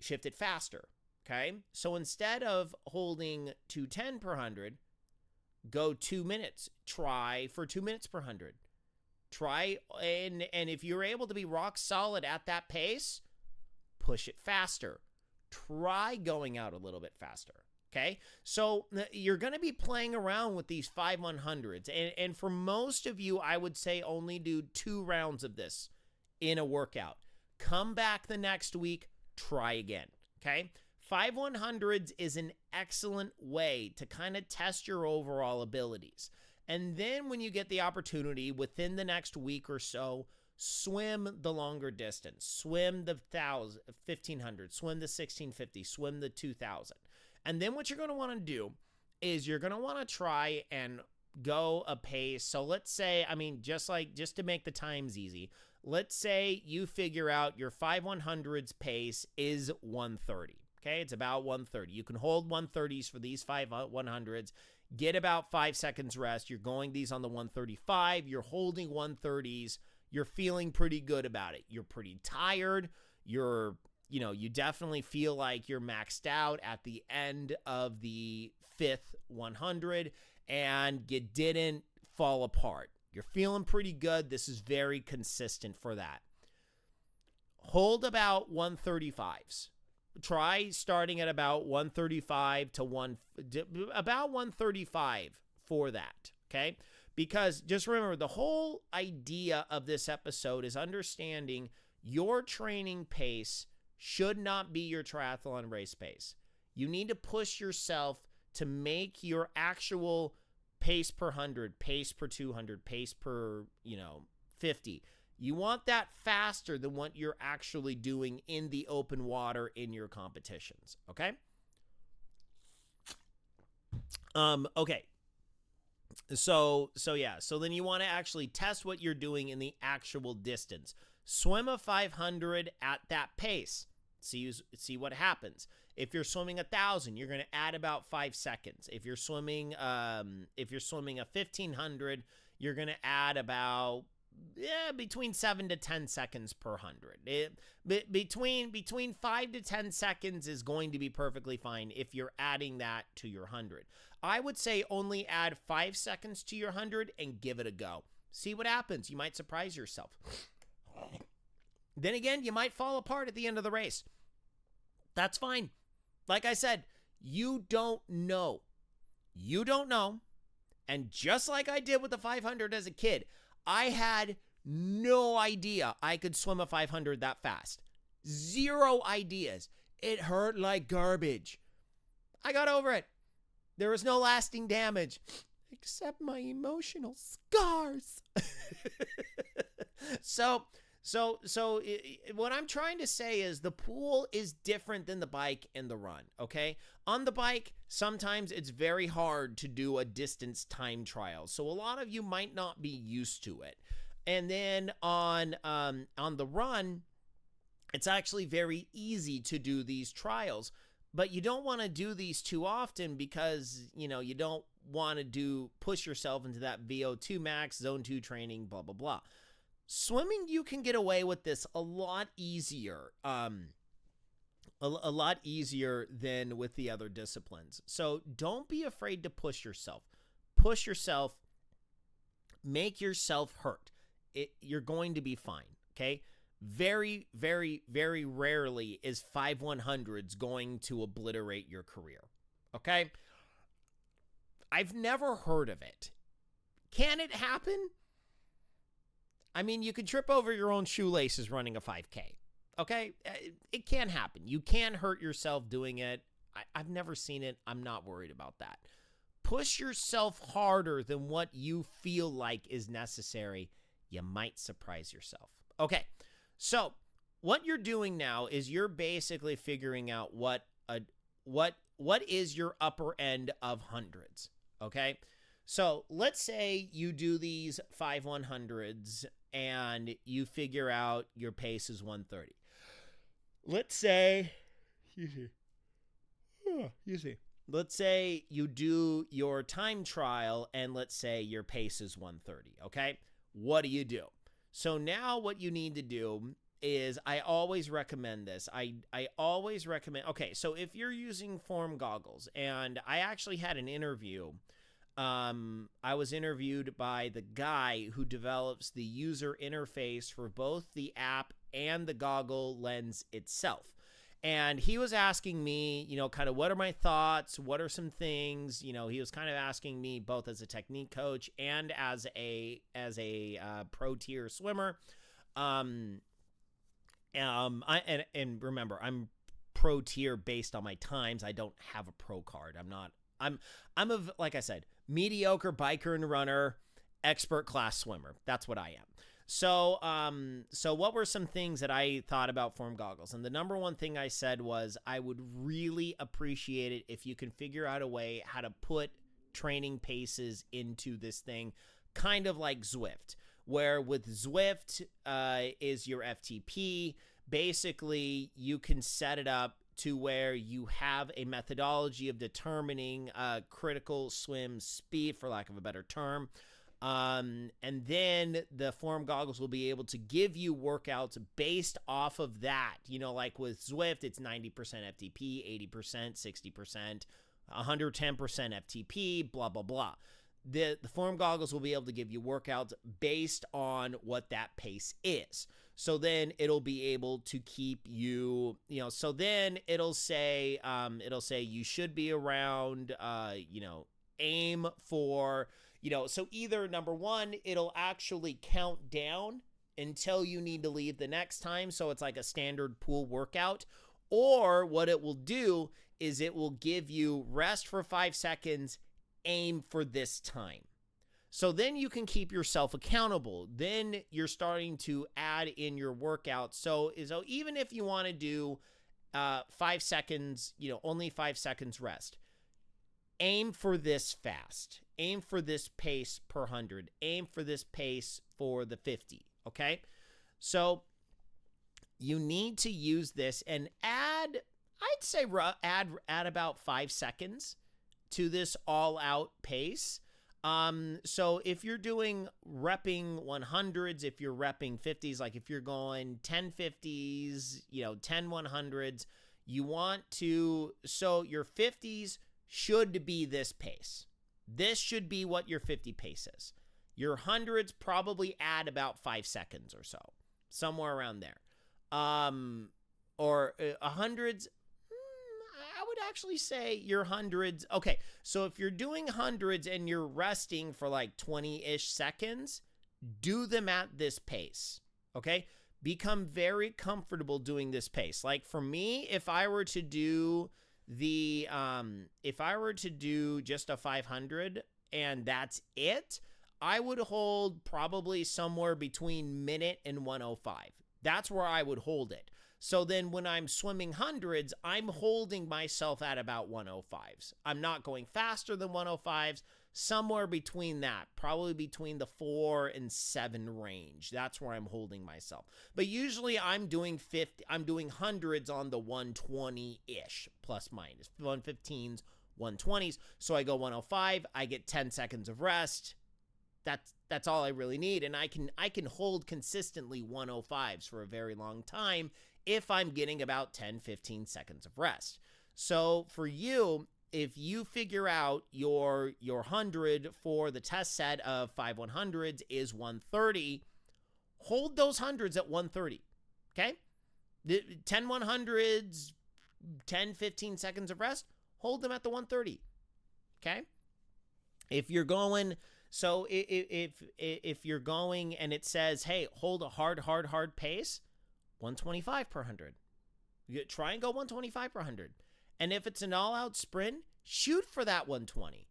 Shift it faster, okay? So instead of holding 210 per 100, go 2 minutes. Try for 2 minutes per 100. Try, and if you're able to be rock solid at that pace, push it faster. Try going out a little bit faster, okay? So you're going to be playing around with these 5/100s, and for most of you, I would say only do 2 rounds of this in a workout. Come back the next week, try again, okay? 5/100s is an excellent way to kind of test your overall abilities. And then when you get the opportunity within the next week or so, swim the longer distance. Swim the 1,500, swim the 1,650, swim the 2,000. And then what you're going to want to do is you're going to want to try and go a pace. So let's say, just to make the times easy, let's say you figure out your 5/100s pace is 130. Okay, it's about 130. You can hold 130s for these 5/100s. Get about 5 seconds rest. You're going these on the 135. You're holding 130s. You're feeling pretty good about it. You're pretty tired. You definitely feel like you're maxed out at the end of the 5th 100, and you didn't fall apart. You're feeling pretty good. This is very consistent for that. Hold about 135s. Try starting at about 135 to about 135 for that, okay? Because just remember, the whole idea of this episode is understanding your training pace should not be your triathlon race pace. You need to push yourself to make your actual pace per 100, pace per 200, pace per, 50. You want that faster than what you're actually doing in the open water in your competitions, okay? Okay. So then you want to actually test what you're doing in the actual distance. Swim a 500 at that pace. See what happens. If you're swimming 1,000, you're going to add about 5 seconds. If you're swimming a 1,500, you're going to add about between 7 to 10 seconds per 100. Between 5 to 10 seconds is going to be perfectly fine if you're adding that to your 100. I would say only add 5 seconds to your 100 and give it a go. See what happens. You might surprise yourself. Then again, you might fall apart at the end of the race. That's fine. Like I said, you don't know. You don't know. And just like I did with the 500 as a kid, I had no idea I could swim a 500 that fast. Zero ideas. It hurt like garbage. I got over it. There was no lasting damage, except my emotional scars. So what I'm trying to say is the pool is different than the bike and the run, okay? On the bike, sometimes it's very hard to do a distance time trial. So a lot of you might not be used to it. And then on the run, it's actually very easy to do these trials. But you don't want to do these too often because, you don't want to push yourself into that VO2 max, zone 2 training, blah, blah, blah. Swimming, you can get away with this a lot easier, a lot easier than with the other disciplines. So don't be afraid to push yourself. Push yourself. Make yourself hurt. You're going to be fine, okay? Very, very, very rarely is 5/100s going to obliterate your career, okay? I've never heard of it. Can it happen? I mean, you could trip over your own shoelaces running a 5K, okay? It can happen. You can hurt yourself doing it. I've never seen it. I'm not worried about that. Push yourself harder than what you feel like is necessary. You might surprise yourself. Okay, so what you're doing now is you're basically figuring out what is your upper end of hundreds, okay? So let's say you do these 5/100s and you figure out your pace is 130. Let's say, let's say you do your time trial and let's say your pace is 130, okay? What do? So now what you need to do is, I always recommend this. I always recommend, okay, so if you're using Form goggles, and I actually had an interview, I was interviewed by the guy who develops the user interface for both the app and the goggle lens itself. And he was asking me, kind of what are my thoughts? What are some things? He was kind of asking me both as a technique coach and as a pro tier swimmer. And remember, I'm pro tier based on my times. I don't have a pro card. I'm like I said, mediocre biker and runner, expert class swimmer. That's what I am. So what were some things that I thought about Form goggles? And the number one thing I said was, I would really appreciate it if you can figure out a way how to put training paces into this thing, kind of like Zwift, where with Zwift is your FTP. Basically, you can set it up to where you have a methodology of determining critical swim speed, for lack of a better term. And then the Form goggles will be able to give you workouts based off of that. Like with Zwift, it's 90% FTP, 80%, 60%, 110% FTP, blah, blah, blah. The Form goggles will be able to give you workouts based on what that pace is. So then it'll be able to keep you, so then it'll say you should be around, aim for, so either number one, it'll actually count down until you need to leave the next time. So it's like a standard pool workout. Or what it will do is it will give you rest for 5 seconds, aim for this time. So then you can keep yourself accountable. Then you're starting to add in your workout. So even if you want to do 5 seconds, only 5 seconds rest, aim for this fast. Aim for this pace per 100. Aim for this pace for the 50, okay? So you need to use this and add, I'd say add about 5 seconds to this all-out pace. So if you're doing repping 100s, if you're repping 50s, like if you're going 10 50s, 10 100s, you want to, so your 50s should be this pace. This should be what your 50 pace is. Your 100s probably add about 5 seconds or so, somewhere around there. Or 100s, I would actually say your 100s. Okay, so if you're doing 100s and you're resting for like 20-ish seconds, do them at this pace, okay? Become very comfortable doing this pace. Like for me, if I were to do just a 500 and that's it, I would hold probably somewhere between minute and 105. That's where I would hold it. So then when I'm swimming 100s, I'm holding myself at about 105s. I'm not going faster than 105s, somewhere between that, probably between the 4 and 7 range. That's where I'm holding myself. But usually I'm doing 100s on the 120-ish, plus minus, 115s, 120s. So I go 105, I get 10 seconds of rest. That's all I really need, and I can hold consistently 105s for a very long time if I'm getting about 10-15 seconds of rest. So for you, if you figure out your 100 for the test set of 5 100s is 130, hold those hundreds at 130. Okay? The 10 100s, 10-15 seconds of rest, hold them at the 130. Okay? If you're going, so if you're going and it says, hey, hold a hard pace, 125 per 100. You try and go 125 per 100. And if it's an all-out sprint, shoot for that 120.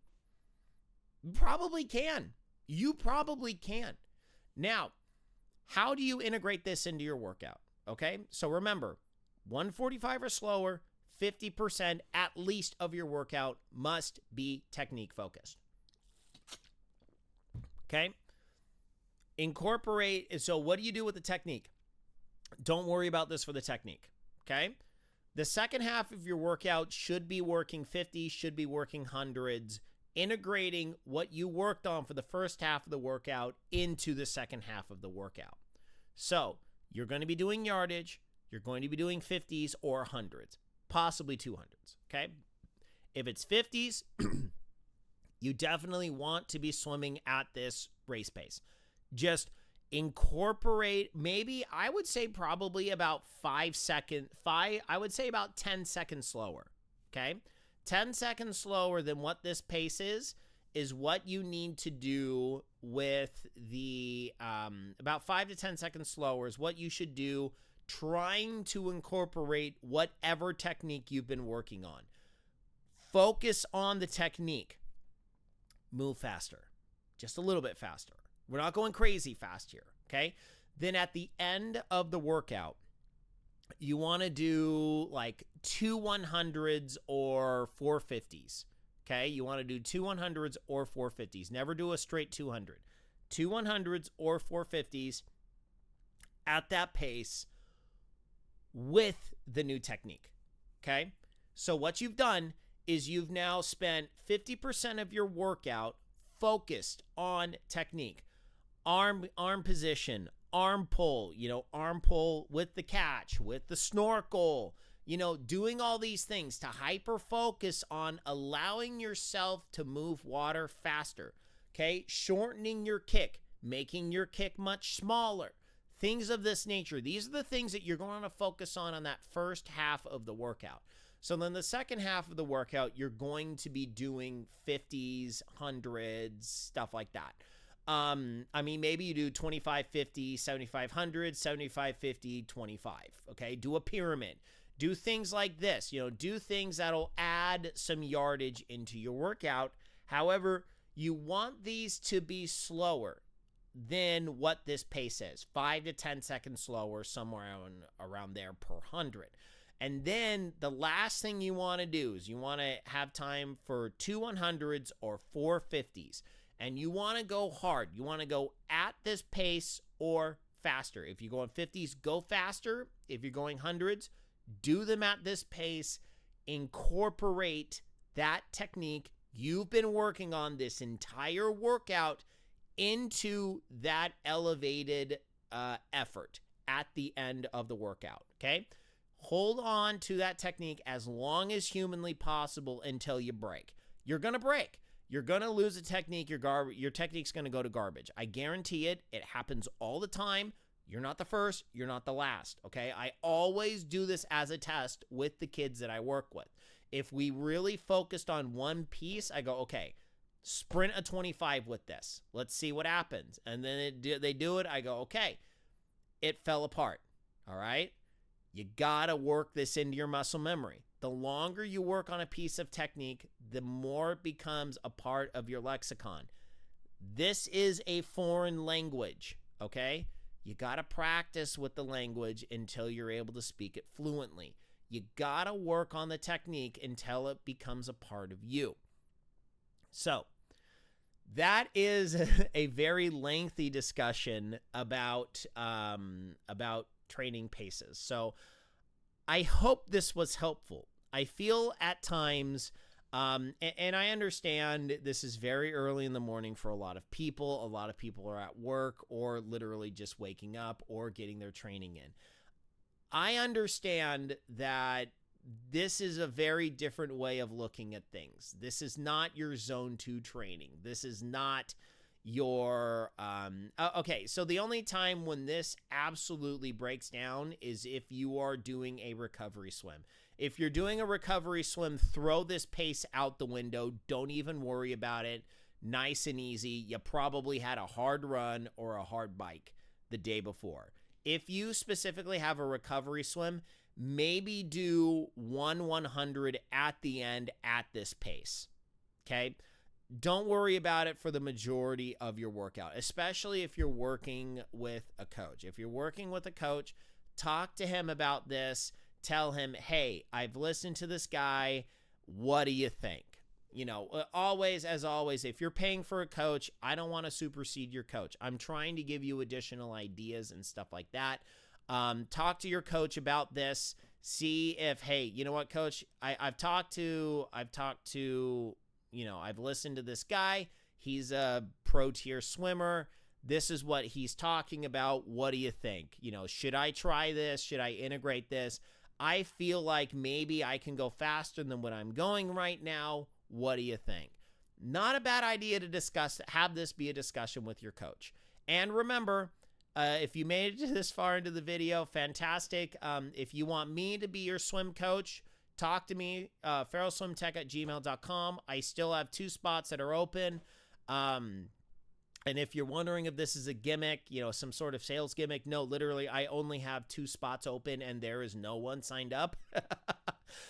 You probably can. You probably can. Now, how do you integrate this into your workout? Okay, so remember, 145 or slower, 50% at least of your workout must be technique focused. Okay? Incorporate, so what do you do with the technique? Don't worry about this for the technique, okay? The second half of your workout should be working 50s, should be working 100s, integrating what you worked on for the first half of the workout into the second half of the workout. So you're going to be doing yardage, you're going to be doing 50s or 100s, possibly 200s, okay? If it's 50s, you definitely want to be swimming at this race pace. Just incorporate, maybe I would say probably about 5 seconds, I would say about 10 seconds slower, okay? 10 seconds slower than what this pace is what you need to do with the, about 5 to 10 seconds slower is what you should do trying to incorporate whatever technique you've been working on. Focus on the technique. Move faster, just a little bit faster. We're not going crazy fast here, okay? Then at the end of the workout, you want to do like 2 100s or 4 50s, okay? You want to do 2 100s or 4 50s. Never do a straight 200. 2 100s or 4 50s at that pace with the new technique, okay? So what you've done is you've now spent 50% of your workout focused on technique. Arm position, arm pull, arm pull with the catch, with the snorkel, doing all these things to hyper focus on allowing yourself to move water faster, okay? Shortening your kick, making your kick much smaller, things of this nature. These are the things that you're going to focus on that first half of the workout. So then the second half of the workout, you're going to be doing 50s, 100s, stuff like that. I mean, maybe you do 25, 50, 7,500, 75, 50, 25. Okay. Do a pyramid. Do things like this, do things that'll add some yardage into your workout. However, you want these to be slower than what this pace is, 5 to 10 seconds slower, somewhere around there per 100. And then the last thing you want to do is you want to have time for 2 100s or 4 50s. And you want to go hard. You want to go at this pace or faster. If you're going 50s, go faster. If you're going 100s, do them at this pace. Incorporate that technique you've been working on this entire workout into that elevated effort at the end of the workout, okay? Hold on to that technique as long as humanly possible until you break. You're going to break. You're going to lose a technique. Your technique's going to go to garbage. I guarantee it. It happens all the time. You're not the first. You're not the last, okay? I always do this as a test with the kids that I work with. If we really focused on one piece, I go, okay, sprint a 25 with this. Let's see what happens. And then they do it. I go, okay, it fell apart, all right? You got to work this into your muscle memory. The longer you work on a piece of technique, the more it becomes a part of your lexicon. This is a foreign language, okay? You got to practice with the language until you're able to speak it fluently. You got to work on the technique until it becomes a part of you. So that is a very lengthy discussion about training paces. So I hope this was helpful. I feel at times, and I understand this is very early in the morning for a lot of people. A lot of people are at work or literally just waking up or getting their training in. I understand that this is a very different way of looking at things. This is not your zone 2 training. This is not your, okay, so the only time when this absolutely breaks down is if you are doing a recovery swim. If you're doing a recovery swim, throw this pace out the window. Don't even worry about it. Nice and easy. You probably had a hard run or a hard bike the day before. If you specifically have a recovery swim, maybe do 100 at the end at this pace, okay? Don't worry about it for the majority of your workout, especially if you're working with a coach. If you're working with a coach, talk to him about this. Tell him, hey, I've listened to this guy. What do you think? Always, as always, if you're paying for a coach, I don't want to supersede your coach. I'm trying to give you additional ideas and stuff like that. Talk to your coach about this. See if, hey, you know what, coach, I've listened to this guy. He's a pro tier swimmer. This is what he's talking about. What do you think? Should I try this? Should I integrate this? I feel like maybe I can go faster than what I'm going right now. What do you think? Not a bad idea to have this be a discussion with your coach. And remember, if you made it this far into the video, fantastic. If you want me to be your swim coach, talk to me, ferrellswimtech@gmail.com. I still have 2 spots that are open. And if you're wondering if this is a gimmick, some sort of sales gimmick, no, literally, I only have 2 spots open and there is no one signed up.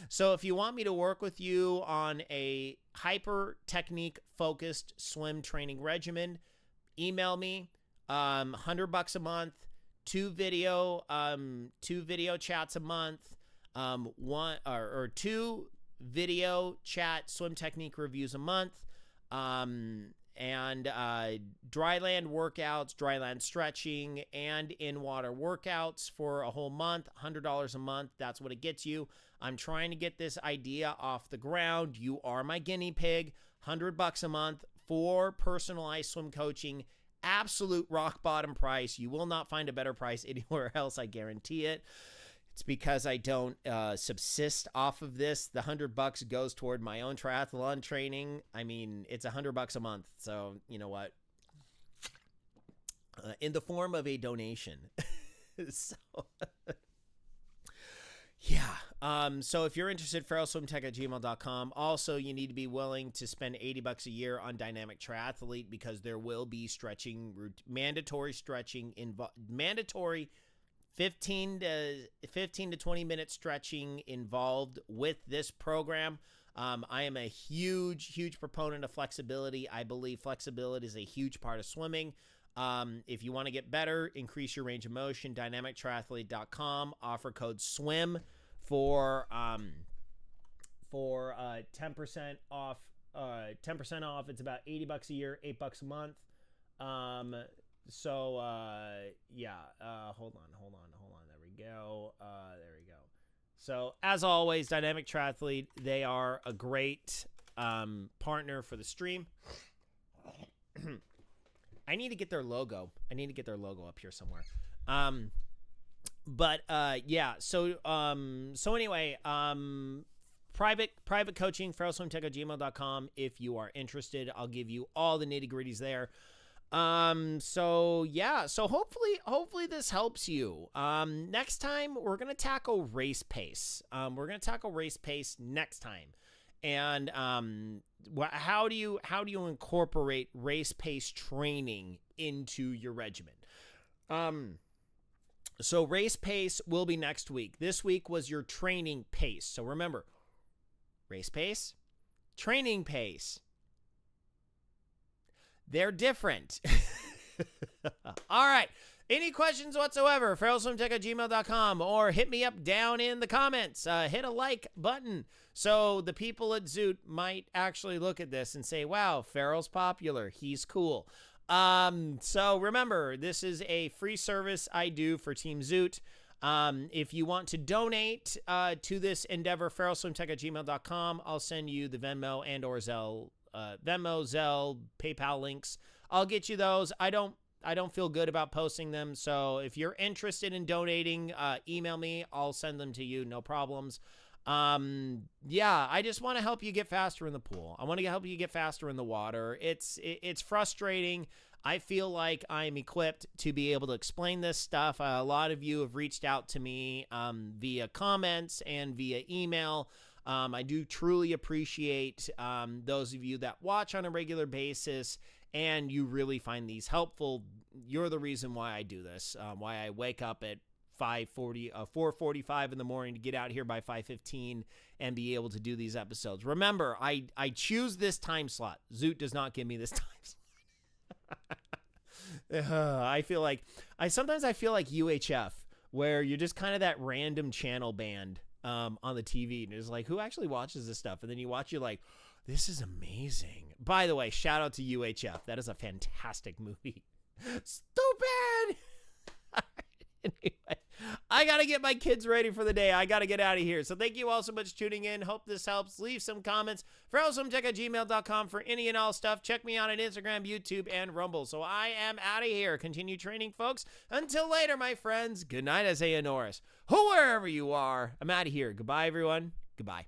So if you want me to work with you on a hyper technique focused swim training regimen, email me. $100 a month, 2 video chats a month, 2 video chat swim technique reviews a month, and dryland workouts, dryland stretching, and in-water workouts for a whole month, $100 a month. That's what it gets you. I'm trying to get this idea off the ground. You are my guinea pig. $100 a month for personalized swim coaching. Absolute rock bottom price. You will not find a better price anywhere else. I guarantee it. It's because I don't subsist off of this. The $100 goes toward my own triathlon training. I mean, it's $100 a month. So you know what? In the form of a donation. So yeah. So if you're interested, ferrellswimtech@gmail.com. Also, you need to be willing to spend $80 a year on Dynamic Triathlete, because there will be mandatory stretching, mandatory 15 to 20 minute stretching involved with this program. I am a huge proponent of flexibility. I believe flexibility is a huge part of swimming. If you want to get better, increase your range of motion, dynamictriathlete.com, offer code SWIM for 10% off. 10% off. It's about $80 a year, $8 a month. Yeah. Hold on. There we go. So as always, Dynamic Triathlete, they are a great partner for the stream. I need to get their logo. Up here somewhere. Yeah. So anyway, private coaching, ferrellswimtech@gmail.com. If you are interested, I'll give you all the nitty-gritties there. So hopefully this helps you. Next time we're going to tackle race pace. Next time. And, how do you incorporate race pace training into your regimen? So race pace will be next week. This week was your training pace. So remember, race pace, training pace. They're different. All right. Any questions whatsoever, ferrellswimtech@gmail.com, or hit me up down in the comments. Hit a like button so the people at Zoot might actually look at this and say, wow, Ferrell's popular. He's cool. So remember, this is a free service I do for Team Zoot. If you want to donate to this endeavor, ferrellswimtech@gmail.com. I'll send you the Venmo and or Zelle, PayPal links. I'll get you those. I don't feel good about posting them. So if you're interested in donating, email me. I'll send them to you. No problems. I just want to help you get faster in the pool. I want to help you get faster in the water. It's frustrating. I feel like I'm equipped to be able to explain this stuff. A lot of you have reached out to me via comments and via email. I do truly appreciate those of you that watch on a regular basis and you really find these helpful. You're the reason why I do this, why I wake up at 4:45 in the morning to get out here by 5:15 and be able to do these episodes. Remember, I choose this time slot. Zoot does not give me this time slot. I feel like UHF, where you're just kind of that random channel band on the TV, and it's like, who actually watches this stuff? And then you watch, you're like, this is amazing. By the way, shout out to UHF. That is a fantastic movie. Stupid. Anyway, I got to get my kids ready for the day. I got to get out of here. So thank you all so much for tuning in. Hope this helps. Leave some comments. ferrellswimtech@gmail.com for any and all stuff. Check me out on Instagram, YouTube, and Rumble. So I am out of here. Continue training, folks. Until later, my friends. Good night, Isaiah Norris. Wherever you are, I'm out of here. Goodbye, everyone. Goodbye.